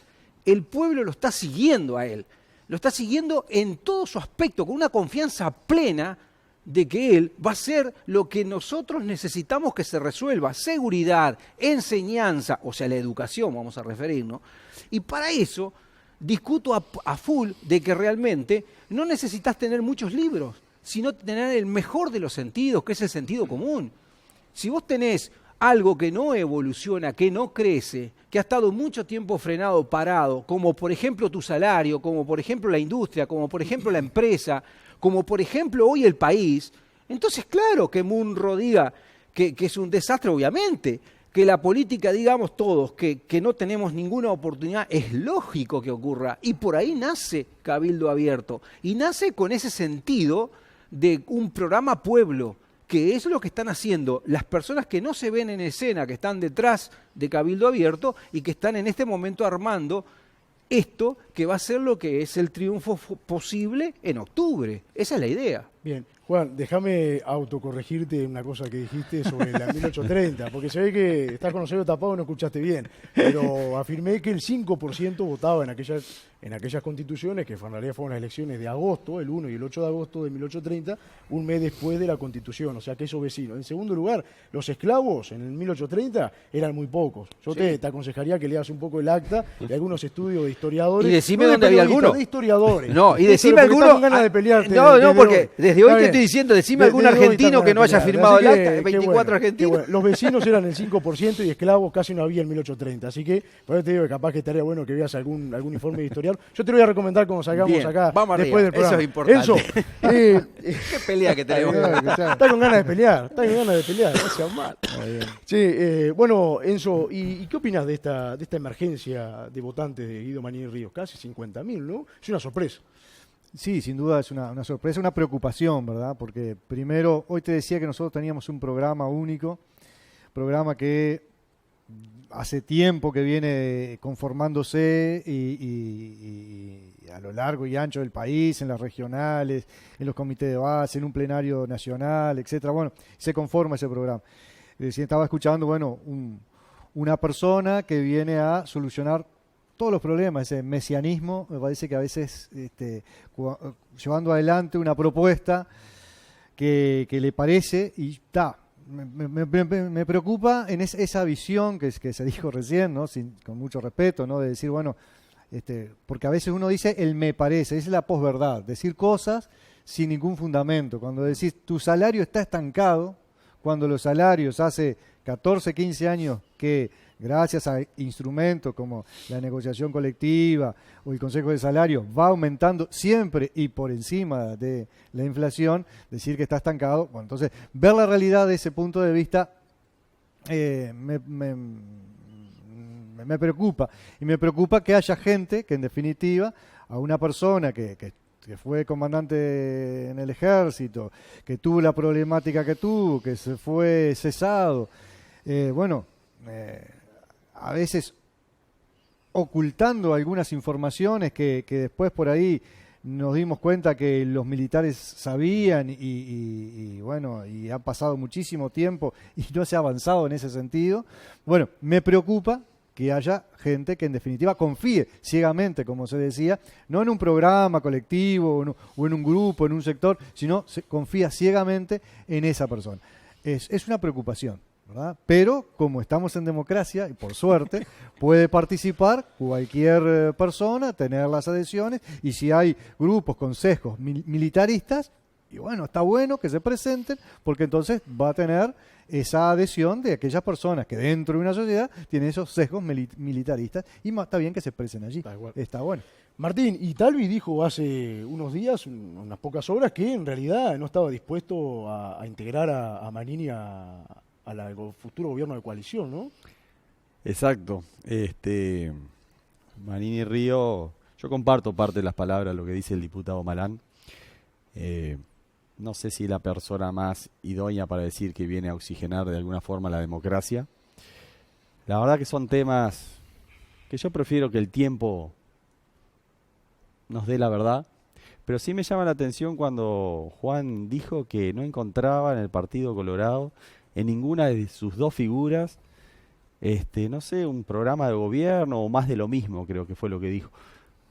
El pueblo lo está siguiendo a él. Lo está siguiendo en todo su aspecto, con una confianza plena de que él va a hacer lo que nosotros necesitamos que se resuelva: seguridad, enseñanza, o sea, la educación, vamos a referirnos. Y para eso discuto a full de que realmente no necesitas tener muchos libros, sino tener el mejor de los sentidos, que es el sentido común. Si vos tenés algo que no evoluciona, que no crece, que ha estado mucho tiempo frenado, parado, como por ejemplo tu salario, como por ejemplo la industria, como por ejemplo la empresa, como por ejemplo hoy el país, entonces claro que Munro diga que es un desastre, obviamente, que la política digamos todos que no tenemos ninguna oportunidad, es lógico que ocurra, y por ahí nace Cabildo Abierto, y nace con ese sentido de un programa pueblo, que es lo que están haciendo las personas que no se ven en escena, que están detrás de Cabildo Abierto y que están en este momento armando esto que va a ser lo que es el triunfo posible en octubre. Esa es la idea. Bien, Juan, déjame autocorregirte una cosa que dijiste sobre la 1830, porque se ve que estás con los oídos tapados y no escuchaste bien, pero afirmé que el 5% votaba en aquellas constituciones, que en realidad fueron las elecciones de agosto, el 1 y el 8 de agosto de 1830, un mes después de la constitución, o sea que esos vecinos. En segundo lugar, los esclavos en el 1830 eran muy pocos. Yo te aconsejaría que leas un poco el acta de algunos estudios de historiadores. Y decime dónde había alguno. De historiadores. No, y decime alguno. Porque desde hoy te estoy diciendo, decime algún argentino que no haya firmado el acta, 24 argentinos. Bueno. Los vecinos eran el 5% y esclavos casi no había en 1830. Así que, por eso te digo que capaz que estaría bueno que veas algún informe de historial. Yo te lo voy a recomendar cuando salgamos acá después del programa. Eso es importante. Enzo, qué pelea que tenemos. Está con ganas de pelear, no seas mal. Sí, bueno, Enzo, ¿y qué opinas de esta emergencia de votantes de Guido Manini Ríos? Casi 50.000, ¿no? Es una sorpresa. Sí, sin duda es una sorpresa, una preocupación, ¿verdad? Porque primero, hoy te decía que nosotros teníamos un programa único, programa que hace tiempo que viene conformándose y a lo largo y ancho del país, en las regionales, en los comités de base, en un plenario nacional, etcétera. Bueno, se conforma ese programa. Estaba escuchando, bueno, una persona que viene a solucionar todos los problemas, ese mesianismo. Me parece que a veces llevando adelante una propuesta que le parece y está. Me preocupa en esa visión que se dijo recién, ¿no? Con mucho respeto, ¿no? De decir, bueno, porque a veces uno dice el me parece, es la posverdad, decir cosas sin ningún fundamento. Cuando decís tu salario está estancado, cuando los salarios hace 14, 15 años que gracias a instrumentos como la negociación colectiva o el Consejo de Salario va aumentando siempre y por encima de la inflación, decir que está estancado, bueno, entonces ver la realidad de ese punto de vista me preocupa, y me preocupa que haya gente que en definitiva a una persona que fue comandante en el ejército, que tuvo la problemática que tuvo, que se fue cesado, a veces ocultando algunas informaciones que después por ahí nos dimos cuenta que los militares sabían y ha pasado muchísimo tiempo y no se ha avanzado en ese sentido. Bueno, me preocupa que haya gente que en definitiva confíe ciegamente, como se decía, no en un programa colectivo o en un grupo, en un sector, sino confía ciegamente en esa persona. Es una preocupación, ¿verdad? Pero como estamos en democracia, y por suerte, puede participar cualquier persona, tener las adhesiones, y si hay grupos con sesgos militaristas, y bueno, está bueno que se presenten, porque entonces va a tener esa adhesión de aquellas personas que dentro de una sociedad tienen esos sesgos militaristas, y está bien que se expresen allí. Está bueno. Martín, y Talvi dijo hace unos días, unas pocas horas, que en realidad no estaba dispuesto a integrar a Manini al futuro gobierno de coalición, ¿no? Exacto. Manini Río, yo comparto parte de las palabras, lo que dice el diputado Malán. No sé si la persona más idónea para decir que viene a oxigenar de alguna forma la democracia. La verdad que son temas que yo prefiero que el tiempo nos dé la verdad, pero sí me llama la atención cuando Juan dijo que no encontraba en el Partido Colorado, en ninguna de sus dos figuras, no sé, un programa de gobierno o más de lo mismo, creo que fue lo que dijo.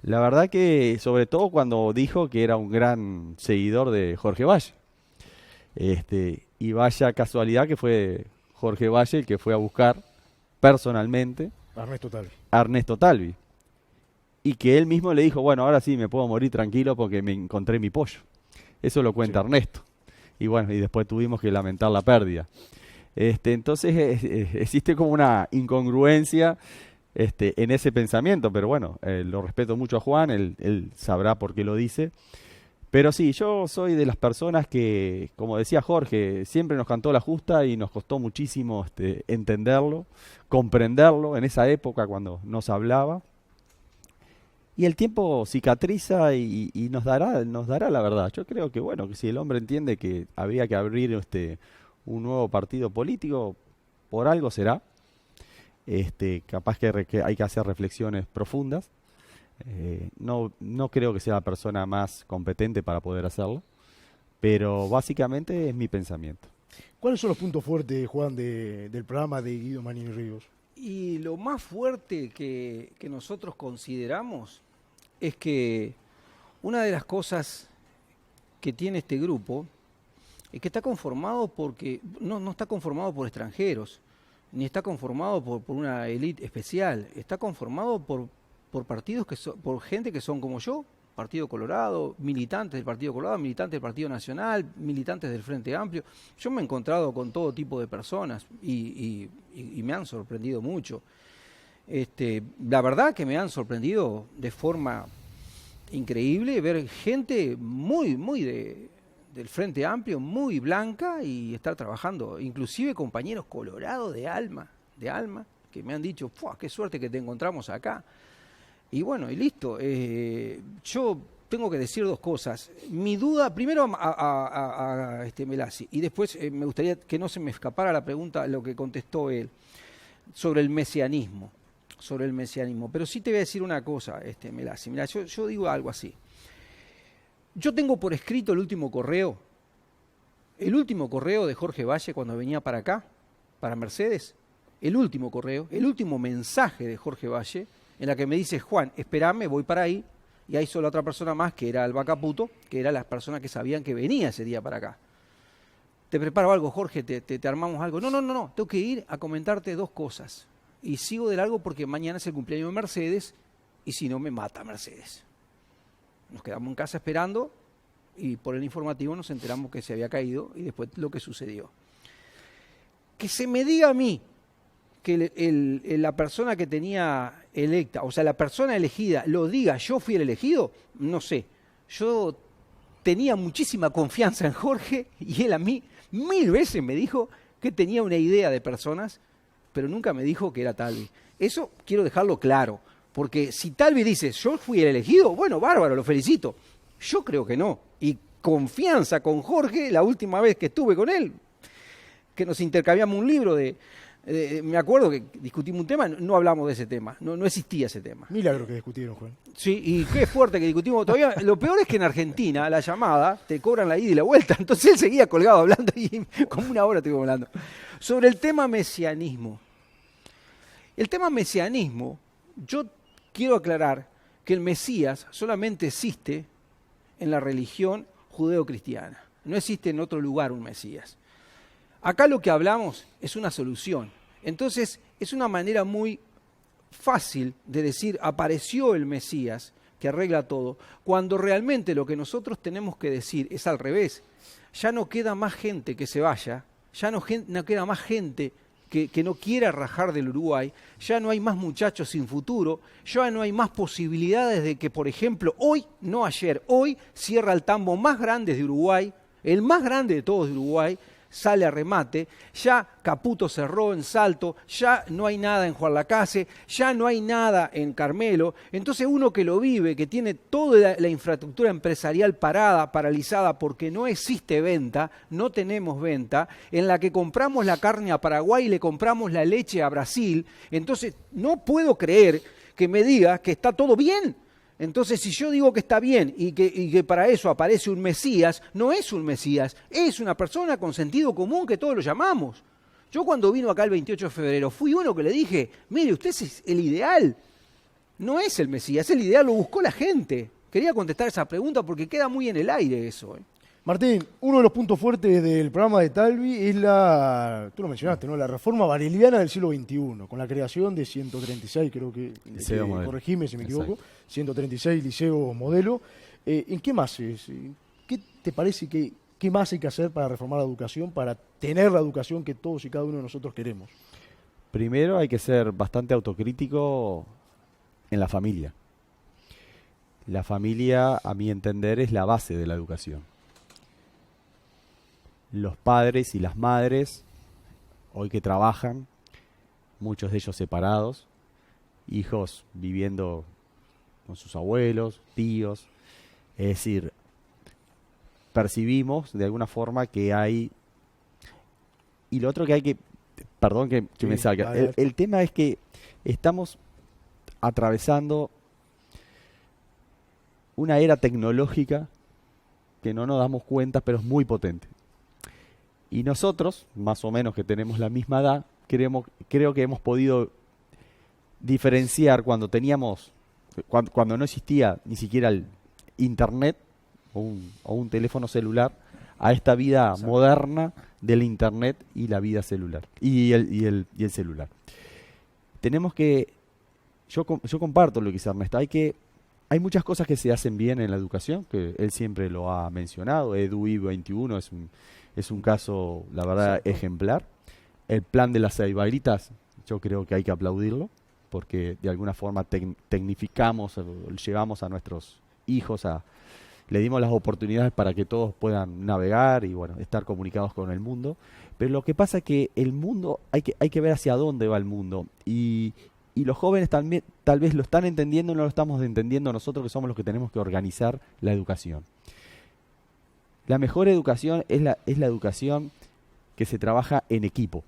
La verdad que, sobre todo cuando dijo que era un gran seguidor de Jorge Valle. Y vaya casualidad que fue Jorge Valle el que fue a buscar personalmente a Ernesto Talvi. Y que él mismo le dijo, bueno, ahora sí me puedo morir tranquilo porque me encontré mi pollo. Eso lo cuenta Ernesto. Y bueno, y después tuvimos que lamentar la pérdida. Entonces existe como una incongruencia en ese pensamiento, pero bueno, lo respeto mucho a Juan, él sabrá por qué lo dice. Pero sí, yo soy de las personas que, como decía Jorge, siempre nos cantó la justa y nos costó muchísimo entenderlo, comprenderlo en esa época cuando nos hablaba. Y el tiempo cicatriza y nos dará la verdad. Yo creo que bueno, que si el hombre entiende que había que abrir un nuevo partido político, por algo será. Capaz que hay que hacer reflexiones profundas. No creo que sea la persona más competente para poder hacerlo, pero básicamente es mi pensamiento. ¿Cuáles son los puntos fuertes, Juan, del programa de Guido Manini Ríos? Y lo más fuerte que nosotros consideramos es que una de las cosas que tiene este grupo es que está conformado porque no está conformado por extranjeros, ni está conformado por una élite especial, está conformado por partidos por gente que son como yo, Partido Colorado, militantes del Partido Colorado, militantes del Partido Nacional, militantes del Frente Amplio. Yo me he encontrado con todo tipo de personas y me han sorprendido mucho. La verdad que me han sorprendido de forma increíble ver gente muy del Frente Amplio, muy blanca, y estar trabajando, inclusive compañeros colorados de alma, que me han dicho, qué suerte que te encontramos acá. Y bueno, y listo. Yo tengo que decir dos cosas. Mi duda, primero a Melassi, y después me gustaría que no se me escapara la pregunta, lo que contestó él, sobre el mesianismo. Pero sí te voy a decir una cosa, Melassi. Mira, yo digo algo así. Yo tengo por escrito el último correo de Jorge Valle cuando venía para acá, para Mercedes. El último correo, el último mensaje de Jorge Valle, en la que me dice, Juan, espérame, voy para ahí, y hay solo otra persona más, que era Alba Caputo, que era las personas que sabían que venía ese día para acá. Te preparo algo, Jorge, te armamos algo. No, tengo que ir a comentarte dos cosas. Y sigo de largo porque mañana es el cumpleaños de Mercedes, y si no me mata Mercedes. Nos quedamos en casa esperando, y por el informativo nos enteramos que se había caído, y después lo que sucedió. que se me diga a mí que la persona que tenía electa, o sea, la persona elegida, lo diga, yo fui el elegido, no sé. Yo tenía muchísima confianza en Jorge y él a mí 1000 veces me dijo que tenía una idea de personas, pero nunca me dijo que era Talvi. Eso quiero dejarlo claro, porque si Talvi dice, yo fui el elegido, bueno, bárbaro, lo felicito. Yo creo que no. Y confianza con Jorge, la última vez que estuve con él, que nos intercambiamos un libro me acuerdo que discutimos un tema, no hablamos de ese tema, no existía ese tema. Milagro que discutieron, Juan. Sí, y qué fuerte que discutimos todavía. Lo peor es que en Argentina, la llamada, te cobran la ida y la vuelta. Entonces él seguía colgado hablando y como una hora estuvimos hablando. Sobre el tema mesianismo. El tema mesianismo, yo quiero aclarar que el Mesías solamente existe en la religión judeo-cristiana. No existe en otro lugar un Mesías. Acá lo que hablamos es una solución. Entonces, es una manera muy fácil de decir, apareció el Mesías que arregla todo, cuando realmente lo que nosotros tenemos que decir es al revés. Ya no queda más gente que se vaya, ya no queda más gente que no quiera rajar del Uruguay, ya no hay más muchachos sin futuro, ya no hay más posibilidades de que, por ejemplo, hoy, no ayer, hoy cierra el tambo más grande de Uruguay, el más grande de todos de Uruguay, sale a remate, ya Caputo cerró en Salto, ya no hay nada en Juan Lacase, ya no hay nada en Carmelo. Entonces uno que lo vive, que tiene toda la infraestructura empresarial paralizada porque no existe venta, no tenemos venta, en la que compramos la carne a Paraguay y le compramos la leche a Brasil, entonces no puedo creer que me diga que está todo bien. Entonces, si yo digo que está bien y que para eso aparece un Mesías, no es un Mesías, es una persona con sentido común que todos lo llamamos. Yo cuando vino acá el 28 de febrero, fui uno que le dije, mire, usted es el ideal, no es el Mesías, el ideal lo buscó la gente. Quería contestar esa pregunta porque queda muy en el aire eso. Martín, uno de los puntos fuertes del programa de Talvi es tú lo mencionaste, ¿no? La reforma bareliana del siglo XXI, con la creación de 136, creo que, corregime si me equivoco, 136 liceos modelo. ¿En qué más es? ¿Qué te parece que qué más hay que hacer para reformar la educación, para tener la educación que todos y cada uno de nosotros queremos? Primero hay que ser bastante autocrítico en la familia. La familia, a mi entender, es la base de la educación. Los padres y las madres, hoy que trabajan, muchos de ellos separados, hijos viviendo con sus abuelos, tíos, es decir, percibimos de alguna forma que hay... Y lo otro que hay que... Perdón que me salga. El tema es que estamos atravesando una era tecnológica que no nos damos cuenta, pero es muy potente. Y nosotros, más o menos que tenemos la misma edad, creo que hemos podido diferenciar cuando no existía ni siquiera el internet o un teléfono celular, a esta vida moderna del internet y la vida celular y el celular. Tenemos que, yo comparto lo que dice Ernesto, hay muchas cosas que se hacen bien en la educación, que él siempre lo ha mencionado. EduI 21 es un caso, la verdad, ejemplar. El plan de las ceibalitas, yo creo que hay que aplaudirlo, porque de alguna forma tecnificamos, llevamos a nuestros hijos le dimos las oportunidades para que todos puedan navegar y bueno, estar comunicados con el mundo. Pero lo que pasa es que el mundo, hay que ver hacia dónde va el mundo. Y los jóvenes también tal vez lo están entendiendo, no lo estamos entendiendo nosotros, que somos los que tenemos que organizar la educación. La mejor educación es la educación que se trabaja en equipo.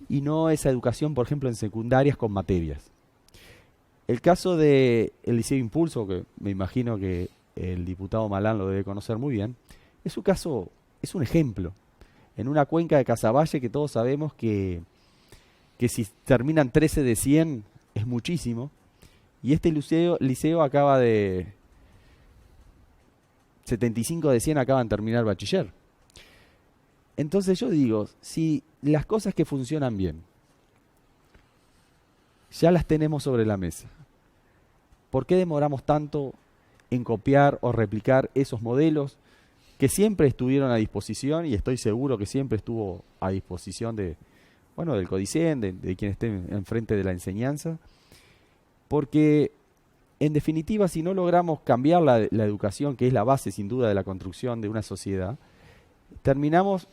Y no esa educación, por ejemplo, en secundarias con materias. El caso del Liceo Impulso, que me imagino que el diputado Malán lo debe conocer muy bien, es un caso, es un ejemplo. En una cuenca de Casaballe que todos sabemos que si terminan 13 de 100 es muchísimo. Y este liceo acaba de... 75 de 100 acaban de terminar bachiller. Entonces yo digo, si las cosas que funcionan bien ya las tenemos sobre la mesa, ¿por qué demoramos tanto en copiar o replicar esos modelos que siempre estuvieron a disposición, y estoy seguro que siempre estuvo a disposición del CODICEN, de quien esté enfrente de la enseñanza, porque en definitiva, si no logramos cambiar la educación, que es la base sin duda de la construcción de una sociedad, terminamos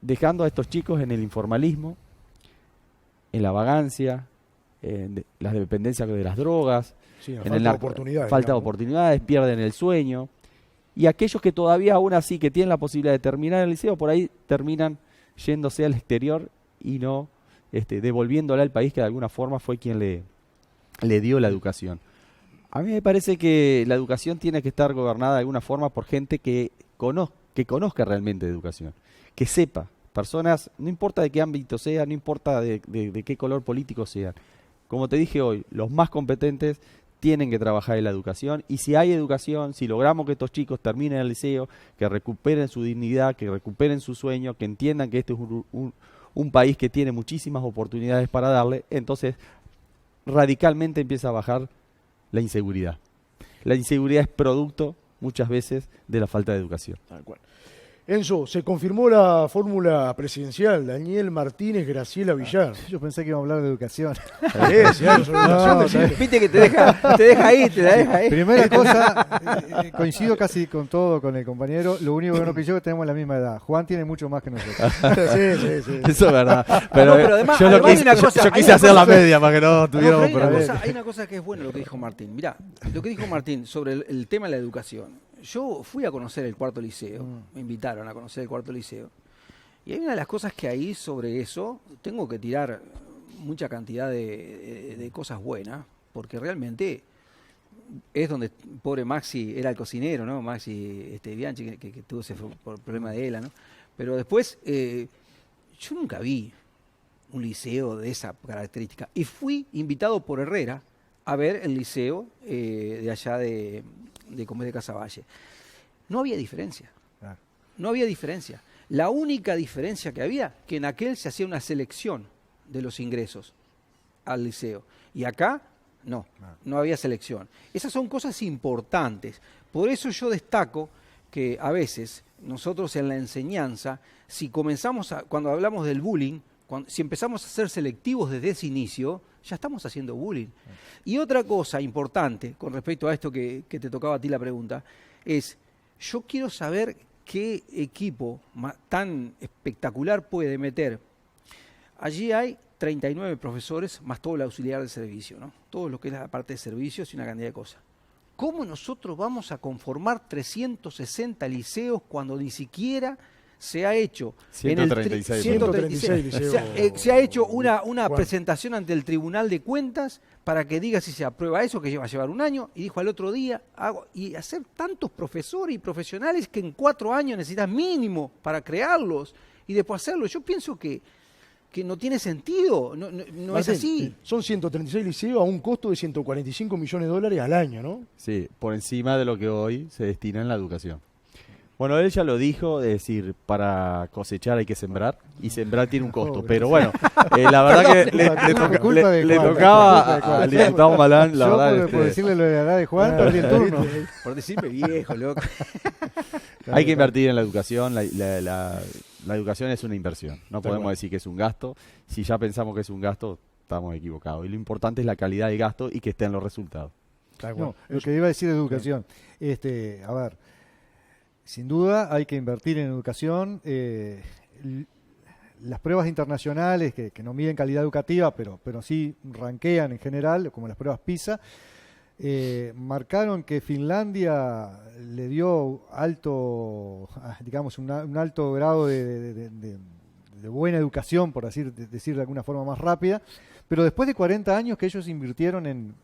dejando a estos chicos en el informalismo, en la vagancia, en la dependencia de las drogas, Sí, en falta el de oportunidades. falta de digamos. oportunidades, pierden el sueño. Y aquellos que todavía aún así que tienen la posibilidad de terminar el liceo, por ahí terminan yéndose al exterior y no devolviéndole al país que de alguna forma fue quien le dio la educación. A mí me parece que la educación tiene que estar gobernada de alguna forma por gente que conozca realmente de educación, que sepa, personas, no importa de qué ámbito sea, no importa de qué color político sean. Como te dije hoy, los más competentes tienen que trabajar en la educación, y si hay educación, si logramos que estos chicos terminen el liceo, que recuperen su dignidad, que recuperen su sueño, que entiendan que este es un país que tiene muchísimas oportunidades para darle, entonces radicalmente empieza a bajar la inseguridad. La inseguridad es producto, muchas veces, de la falta de educación. Tal cual. Enzo, se confirmó la fórmula presidencial, Daniel Martínez, Graciela Villar. Yo pensé que iba a hablar de educación. Viste que te deja ahí, te la deja ahí. Primera cosa, coincido casi con todo con el compañero. Lo único que no coincido es que tenemos la misma edad. Juan tiene mucho más que nosotros. Sí. Eso es verdad. Pero, pero además yo hay una cosa, yo hay quise una hacer cosa- la media para que no tuviéramos Hay una problemas. hay una cosa que es buena lo que dijo Martín. Mirá, lo que dijo Martín sobre el tema de la educación. Yo fui a conocer el cuarto liceo, me invitaron a conocer el cuarto liceo, y hay una de las cosas que ahí sobre eso tengo que tirar mucha cantidad de cosas buenas, porque realmente es donde pobre Maxi era el cocinero, ¿no? Maxi Bianchi, que tuvo ese problema de ELA, ¿no? Pero después, yo nunca vi un liceo de esa característica, y fui invitado por Herrera a ver el liceo de allá de Comer de Casaballe. No había diferencia. Claro. No había diferencia. La única diferencia que había, que en aquel se hacía una selección de los ingresos al liceo. Y acá, no había selección. Esas son cosas importantes. Por eso yo destaco que a veces nosotros en la enseñanza, si comenzamos cuando hablamos del bullying, si empezamos a ser selectivos desde ese inicio, ya estamos haciendo bullying. Y otra cosa importante con respecto a esto que te tocaba a ti la pregunta, es, yo quiero saber qué equipo tan espectacular puede meter. Allí hay 39 profesores, más todo el auxiliar de servicio, ¿no? Todo lo que es la parte de servicios y una cantidad de cosas. ¿Cómo nosotros vamos a conformar 360 liceos cuando ni siquiera se ha hecho 136 se ha hecho una presentación ante el Tribunal de Cuentas para que diga si se aprueba eso, que va a llevar un año, y dijo al otro día, y hacer tantos profesores y profesionales que en 4 años necesitas mínimo para crearlos y después hacerlo? Yo pienso que no tiene sentido, no Martín, es así. Son 136 liceos a un costo de 145 millones de dólares al año, ¿no? Sí, por encima de lo que hoy se destina en la educación. Bueno, él ya lo dijo, es decir, para cosechar hay que sembrar, y sembrar tiene un costo. Pero bueno, la verdad que le tocaba al diputado Malán, la Yo verdad. por decirle lo de la edad de Juan, perdí el turno. Por decirme viejo, loco. Hay que invertir en la educación, la educación es una inversión, no podemos decir que es un gasto. Si ya pensamos que es un gasto, estamos equivocados. Y lo importante es la calidad del gasto y que estén los resultados. No, lo que iba a decir de educación, a ver, sin duda hay que invertir en educación. Las pruebas internacionales que no miden calidad educativa, pero sí ranquean en general, como las pruebas PISA, marcaron que Finlandia le dio un alto grado de buena educación, por decir de alguna forma más rápida, pero después de 40 años que ellos invirtieron en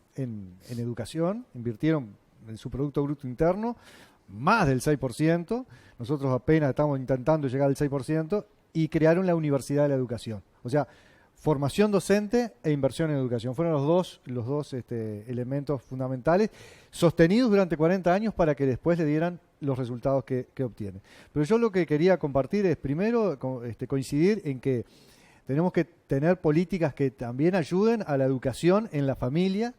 educación, invirtieron en su Producto Bruto Interno más del 6%, nosotros apenas estamos intentando llegar al 6%, y crearon la Universidad de la Educación. O sea, formación docente e inversión en educación. Fueron los dos elementos fundamentales, sostenidos durante 40 años para que después le dieran los resultados que obtienen. Pero yo lo que quería compartir es, primero, coincidir en que tenemos que tener políticas que también ayuden a la educación en la familia.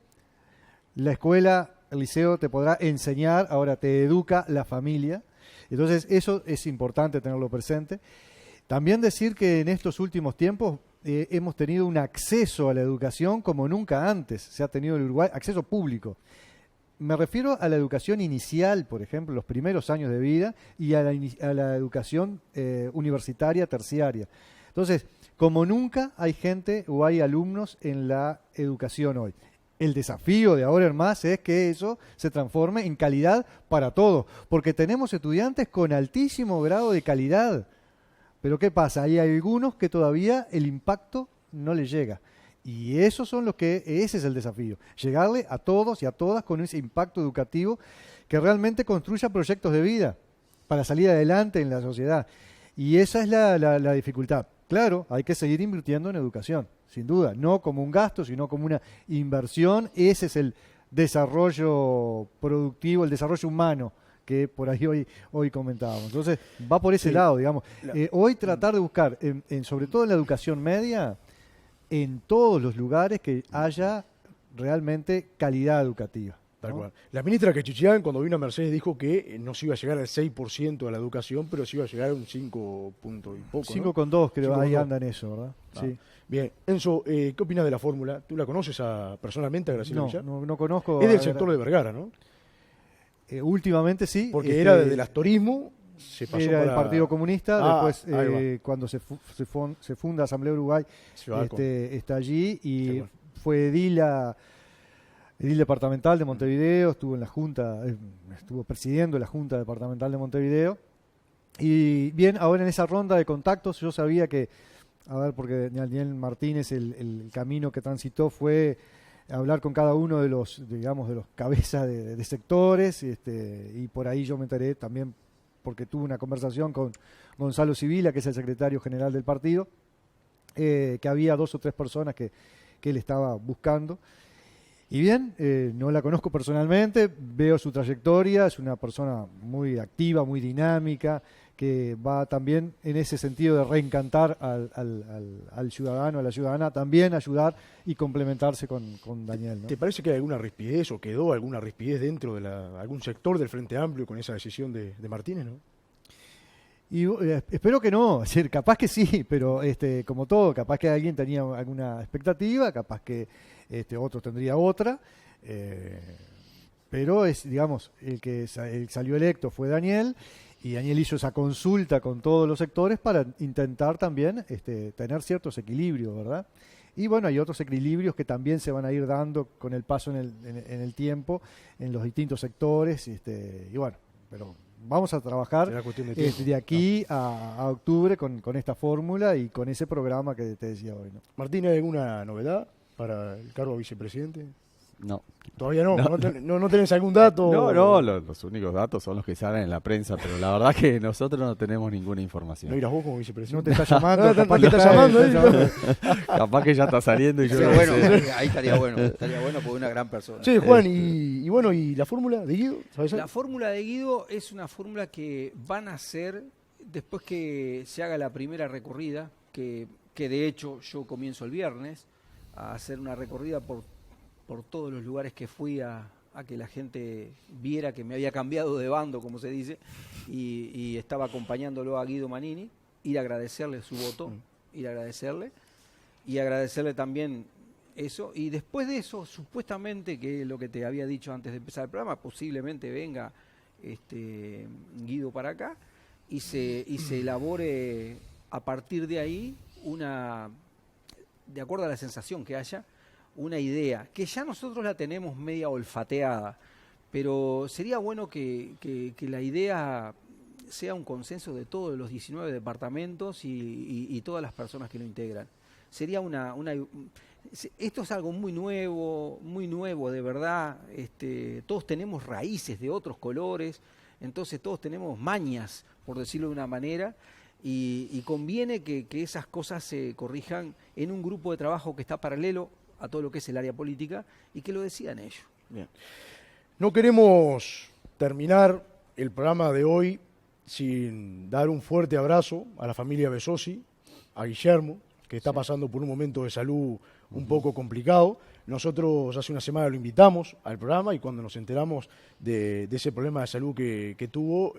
La escuela, el liceo te podrá enseñar, ahora te educa la familia. Entonces, eso es importante tenerlo presente. También decir que en estos últimos tiempos hemos tenido un acceso a la educación como nunca antes se ha tenido en Uruguay, acceso público. Me refiero a la educación inicial, por ejemplo, los primeros años de vida, y a la educación universitaria, terciaria. Entonces, como nunca hay gente o hay alumnos en la educación hoy. El desafío de ahora en más es que eso se transforme en calidad para todos, porque tenemos estudiantes con altísimo grado de calidad. Pero ¿qué pasa? Hay algunos que todavía el impacto no les llega. Y esos son ese es el desafío, llegarle a todos y a todas con ese impacto educativo que realmente construya proyectos de vida para salir adelante en la sociedad. Y esa es la dificultad. Claro, hay que seguir invirtiendo en educación, sin duda, no como un gasto, sino como una inversión. Ese es el desarrollo productivo, el desarrollo humano que por ahí hoy comentábamos. Entonces, va por ese lado, digamos. Hoy tratar de buscar, sobre todo en la educación media, en todos los lugares que haya realmente calidad educativa. Tal cual. La ministra Quechichián, cuando vino a Mercedes, dijo que no se iba a llegar al 6% de la educación, pero se iba a llegar a un 5 punto y poco. 5,2 creo, 5,2. ahí anda en eso, ¿verdad? Ah. Sí. Bien. Enzo, ¿qué opinas de la fórmula? ¿Tú la conoces personalmente a Graciela Villar? No conozco. Es del sector de Vergara, ¿no? Últimamente sí. Porque era del astorismo, se pasó era para el Partido Comunista, después cuando se funda Asamblea Uruguay, está allí y fue edil departamental de Montevideo, estuvo en la Junta, estuvo presidiendo la Junta Departamental de Montevideo. Y bien, ahora en esa ronda de contactos yo sabía que, porque Daniel Martínez, el camino que transitó fue hablar con cada uno de los cabezas de sectores, y por ahí yo me enteré también porque tuve una conversación con Gonzalo Sibila, que es el secretario general del partido, que había 2 o 3 personas que él estaba buscando. Y bien, no la conozco personalmente, veo su trayectoria, es una persona muy activa, muy dinámica, que va también en ese sentido de reencantar al ciudadano, a la ciudadana, también ayudar y complementarse con Daniel, ¿no? ¿Te parece que hay alguna rispidez o quedó alguna rispidez dentro de algún sector del Frente Amplio con esa decisión de Martínez, no? Y espero que no, es decir, capaz que sí, pero como todo, capaz que alguien tenía alguna expectativa, capaz que otro tendría otra, pero el que salió electo fue Daniel, y Daniel hizo esa consulta con todos los sectores para intentar también tener ciertos equilibrios, ¿verdad? Y bueno, hay otros equilibrios que también se van a ir dando con el paso en el tiempo, en los distintos sectores, y bueno, pero vamos a trabajar de aquí a octubre con esta fórmula y con ese programa que te decía hoy, ¿no? Martín, ¿hay alguna novedad para el cargo de vicepresidente? No. ¿Todavía no? ¿No tenés algún dato? No, los únicos datos son los que salen en la prensa, pero la verdad que nosotros no tenemos ninguna información. ¿No irás vos como vicepresidente? No te está llamando. Capaz que está llamando. Capaz que ya está saliendo y yo no bueno, sé. ahí estaría bueno porque una gran persona. Sí, Juan, y bueno, ¿y la fórmula de Guido? ¿Sabes? La fórmula de Guido es una fórmula que van a hacer después que se haga la primera recorrida, que de hecho yo comienzo el viernes a hacer una recorrida por todos los lugares que fui a que la gente viera que me había cambiado de bando, como se dice, y estaba acompañándolo a Guido Manini, ir a agradecerle su voto, ir a agradecerle, y agradecerle también eso, y después de eso, supuestamente, que es lo que te había dicho antes de empezar el programa, posiblemente venga Guido para acá, y se elabore a partir de ahí de acuerdo a la sensación que haya, una idea, que ya nosotros la tenemos media olfateada, pero sería bueno que la idea sea un consenso de todos los 19 departamentos y todas las personas que lo integran. Sería esto es algo muy nuevo de verdad. Todos tenemos raíces de otros colores, entonces todos tenemos mañas, por decirlo de una manera, y conviene que esas cosas se corrijan en un grupo de trabajo que está paralelo a todo lo que es el área política y que lo decidan ellos. Bien. No queremos terminar el programa de hoy sin dar un fuerte abrazo a la familia Besosi, a Guillermo, que está pasando por un momento de salud un poco complicado. Nosotros hace una semana lo invitamos al programa y cuando nos enteramos de ese problema de salud que tuvo,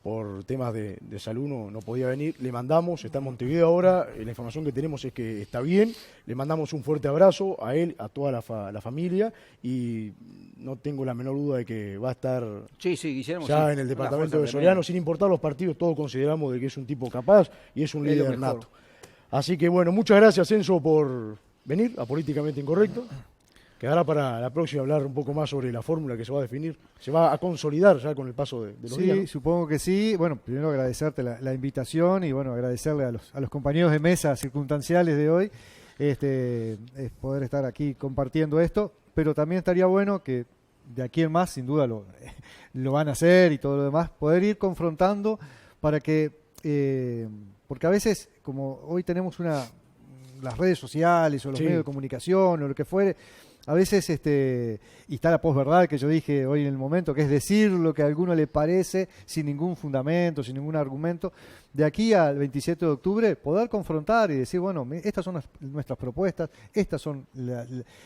por temas de salud no podía venir. Le mandamos, está en Montevideo ahora, la información que tenemos es que está bien. Le mandamos un fuerte abrazo a él, a toda la familia y no tengo la menor duda de que va a estar Guillermo, ya en el departamento de Soriano, sin importar los partidos, todos consideramos de que es un tipo capaz y es un líder nato. Así que bueno, muchas gracias Enzo por venir a Políticamente Incorrecto. Quedará para la próxima hablar un poco más sobre la fórmula que se va a definir. Se va a consolidar ya con el paso de los días, ¿no? Sí, supongo que sí. Bueno, primero agradecerte la invitación y bueno, agradecerle a los compañeros de mesa circunstanciales de hoy poder estar aquí compartiendo esto. Pero también estaría bueno que de aquí en más, sin duda lo van a hacer y todo lo demás, poder ir confrontando para que, porque a veces, como hoy tenemos las redes sociales o los medios de comunicación o lo que fuere, a veces, y está la posverdad que yo dije hoy en el momento, que es decir lo que a alguno le parece sin ningún fundamento, sin ningún argumento. De aquí al 27 de octubre, poder confrontar y decir, bueno, estas son nuestras propuestas, estas son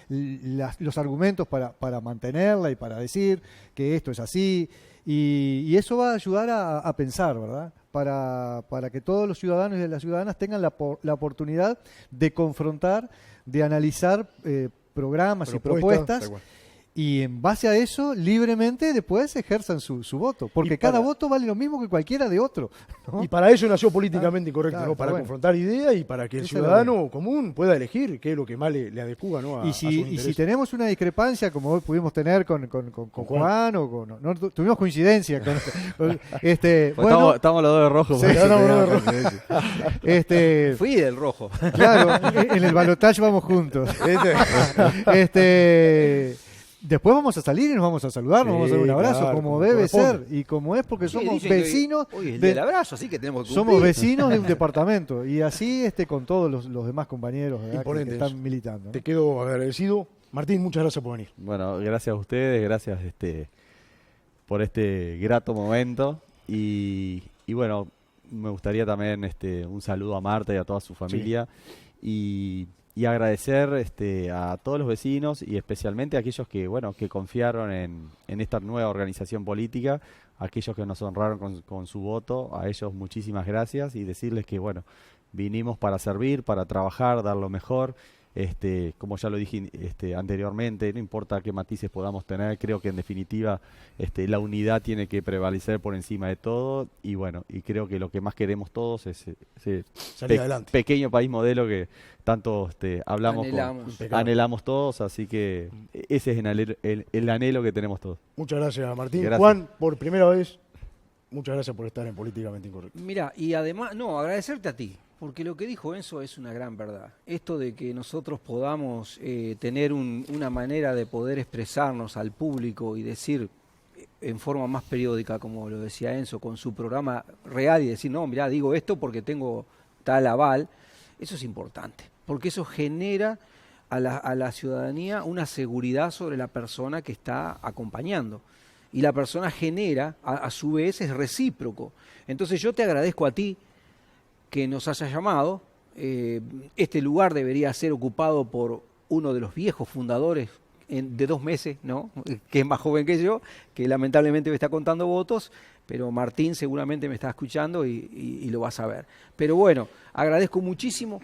los argumentos para mantenerla y para decir que esto es así. Y eso va a ayudar a pensar, ¿verdad? Para que todos los ciudadanos y las ciudadanas tengan la oportunidad de confrontar, de analizar programas y propuestas y en base a eso libremente después ejerzan su voto, porque cada voto vale lo mismo que cualquiera de otro, ¿no? Y para eso nació Políticamente Incorrecto, claro, ¿no? Para confrontar ideas y para que el ciudadano común pueda elegir qué es lo que más le adecua, ¿no? Y si tenemos una discrepancia como hoy pudimos tener con Juan o no tuvimos coincidencia bueno, estamos los dos de rojo. Sí, fui del rojo. Claro, en el balotaje vamos juntos. Después vamos a salir y nos vamos a saludar, nos vamos a dar un abrazo, como debe ser y como es, porque somos vecinos. Hoy es el día del abrazo, así que tenemos que cumplir. Somos vecinos de un departamento y así con todos los demás compañeros, ¿verdad?, que están militando, ¿no? Te quedo agradecido. Martín, muchas gracias por venir. Bueno, gracias a ustedes, gracias por este grato momento y bueno, me gustaría también un saludo a Marta y a toda su familia y agradecer a todos los vecinos y especialmente a aquellos que confiaron en esta nueva organización política, aquellos que nos honraron con su voto, a ellos muchísimas gracias y decirles que vinimos para servir, para trabajar, dar lo mejor. Como ya lo dije anteriormente, no importa qué matices podamos tener, creo que en definitiva la unidad tiene que prevalecer por encima de todo y creo que lo que más queremos todos es ese pequeño país modelo que tanto anhelamos todos, así que ese es el anhelo que tenemos todos. Muchas gracias, Martín. Gracias. Juan, por primera vez, muchas gracias por estar en Políticamente Incorrecto. Mira, y además, agradecerte a ti. Porque lo que dijo Enzo es una gran verdad. Esto de que nosotros podamos tener una manera de poder expresarnos al público y decir en forma más periódica, como lo decía Enzo, con su programa real y decir, no, mirá, digo esto porque tengo tal aval, eso es importante. Porque eso genera a la ciudadanía una seguridad sobre la persona que está acompañando. Y la persona genera, a su vez, es recíproco. Entonces yo te agradezco a ti que nos haya llamado. Este lugar debería ser ocupado por uno de los viejos fundadores de 2 meses, ¿no?, que es más joven que yo, que lamentablemente me está contando votos, pero Martín seguramente me está escuchando y lo va a saber. Pero bueno, agradezco muchísimo,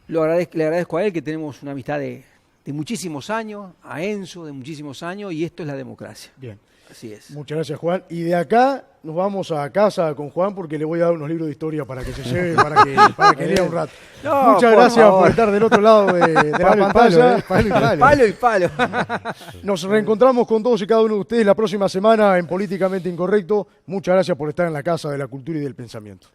le agradezco a él, que tenemos una amistad de muchísimos años, a Enzo de muchísimos años, y esto es la democracia. Bien. Así es. Muchas gracias, Juan. Y de acá nos vamos a casa con Juan porque le voy a dar unos libros de historia para que se lleve, para que lea un rato. Muchas gracias por estar del otro lado de la pantalla. Palo y palo. Nos reencontramos con todos y cada uno de ustedes la próxima semana en Políticamente Incorrecto. Muchas gracias por estar en la Casa de la Cultura y del Pensamiento.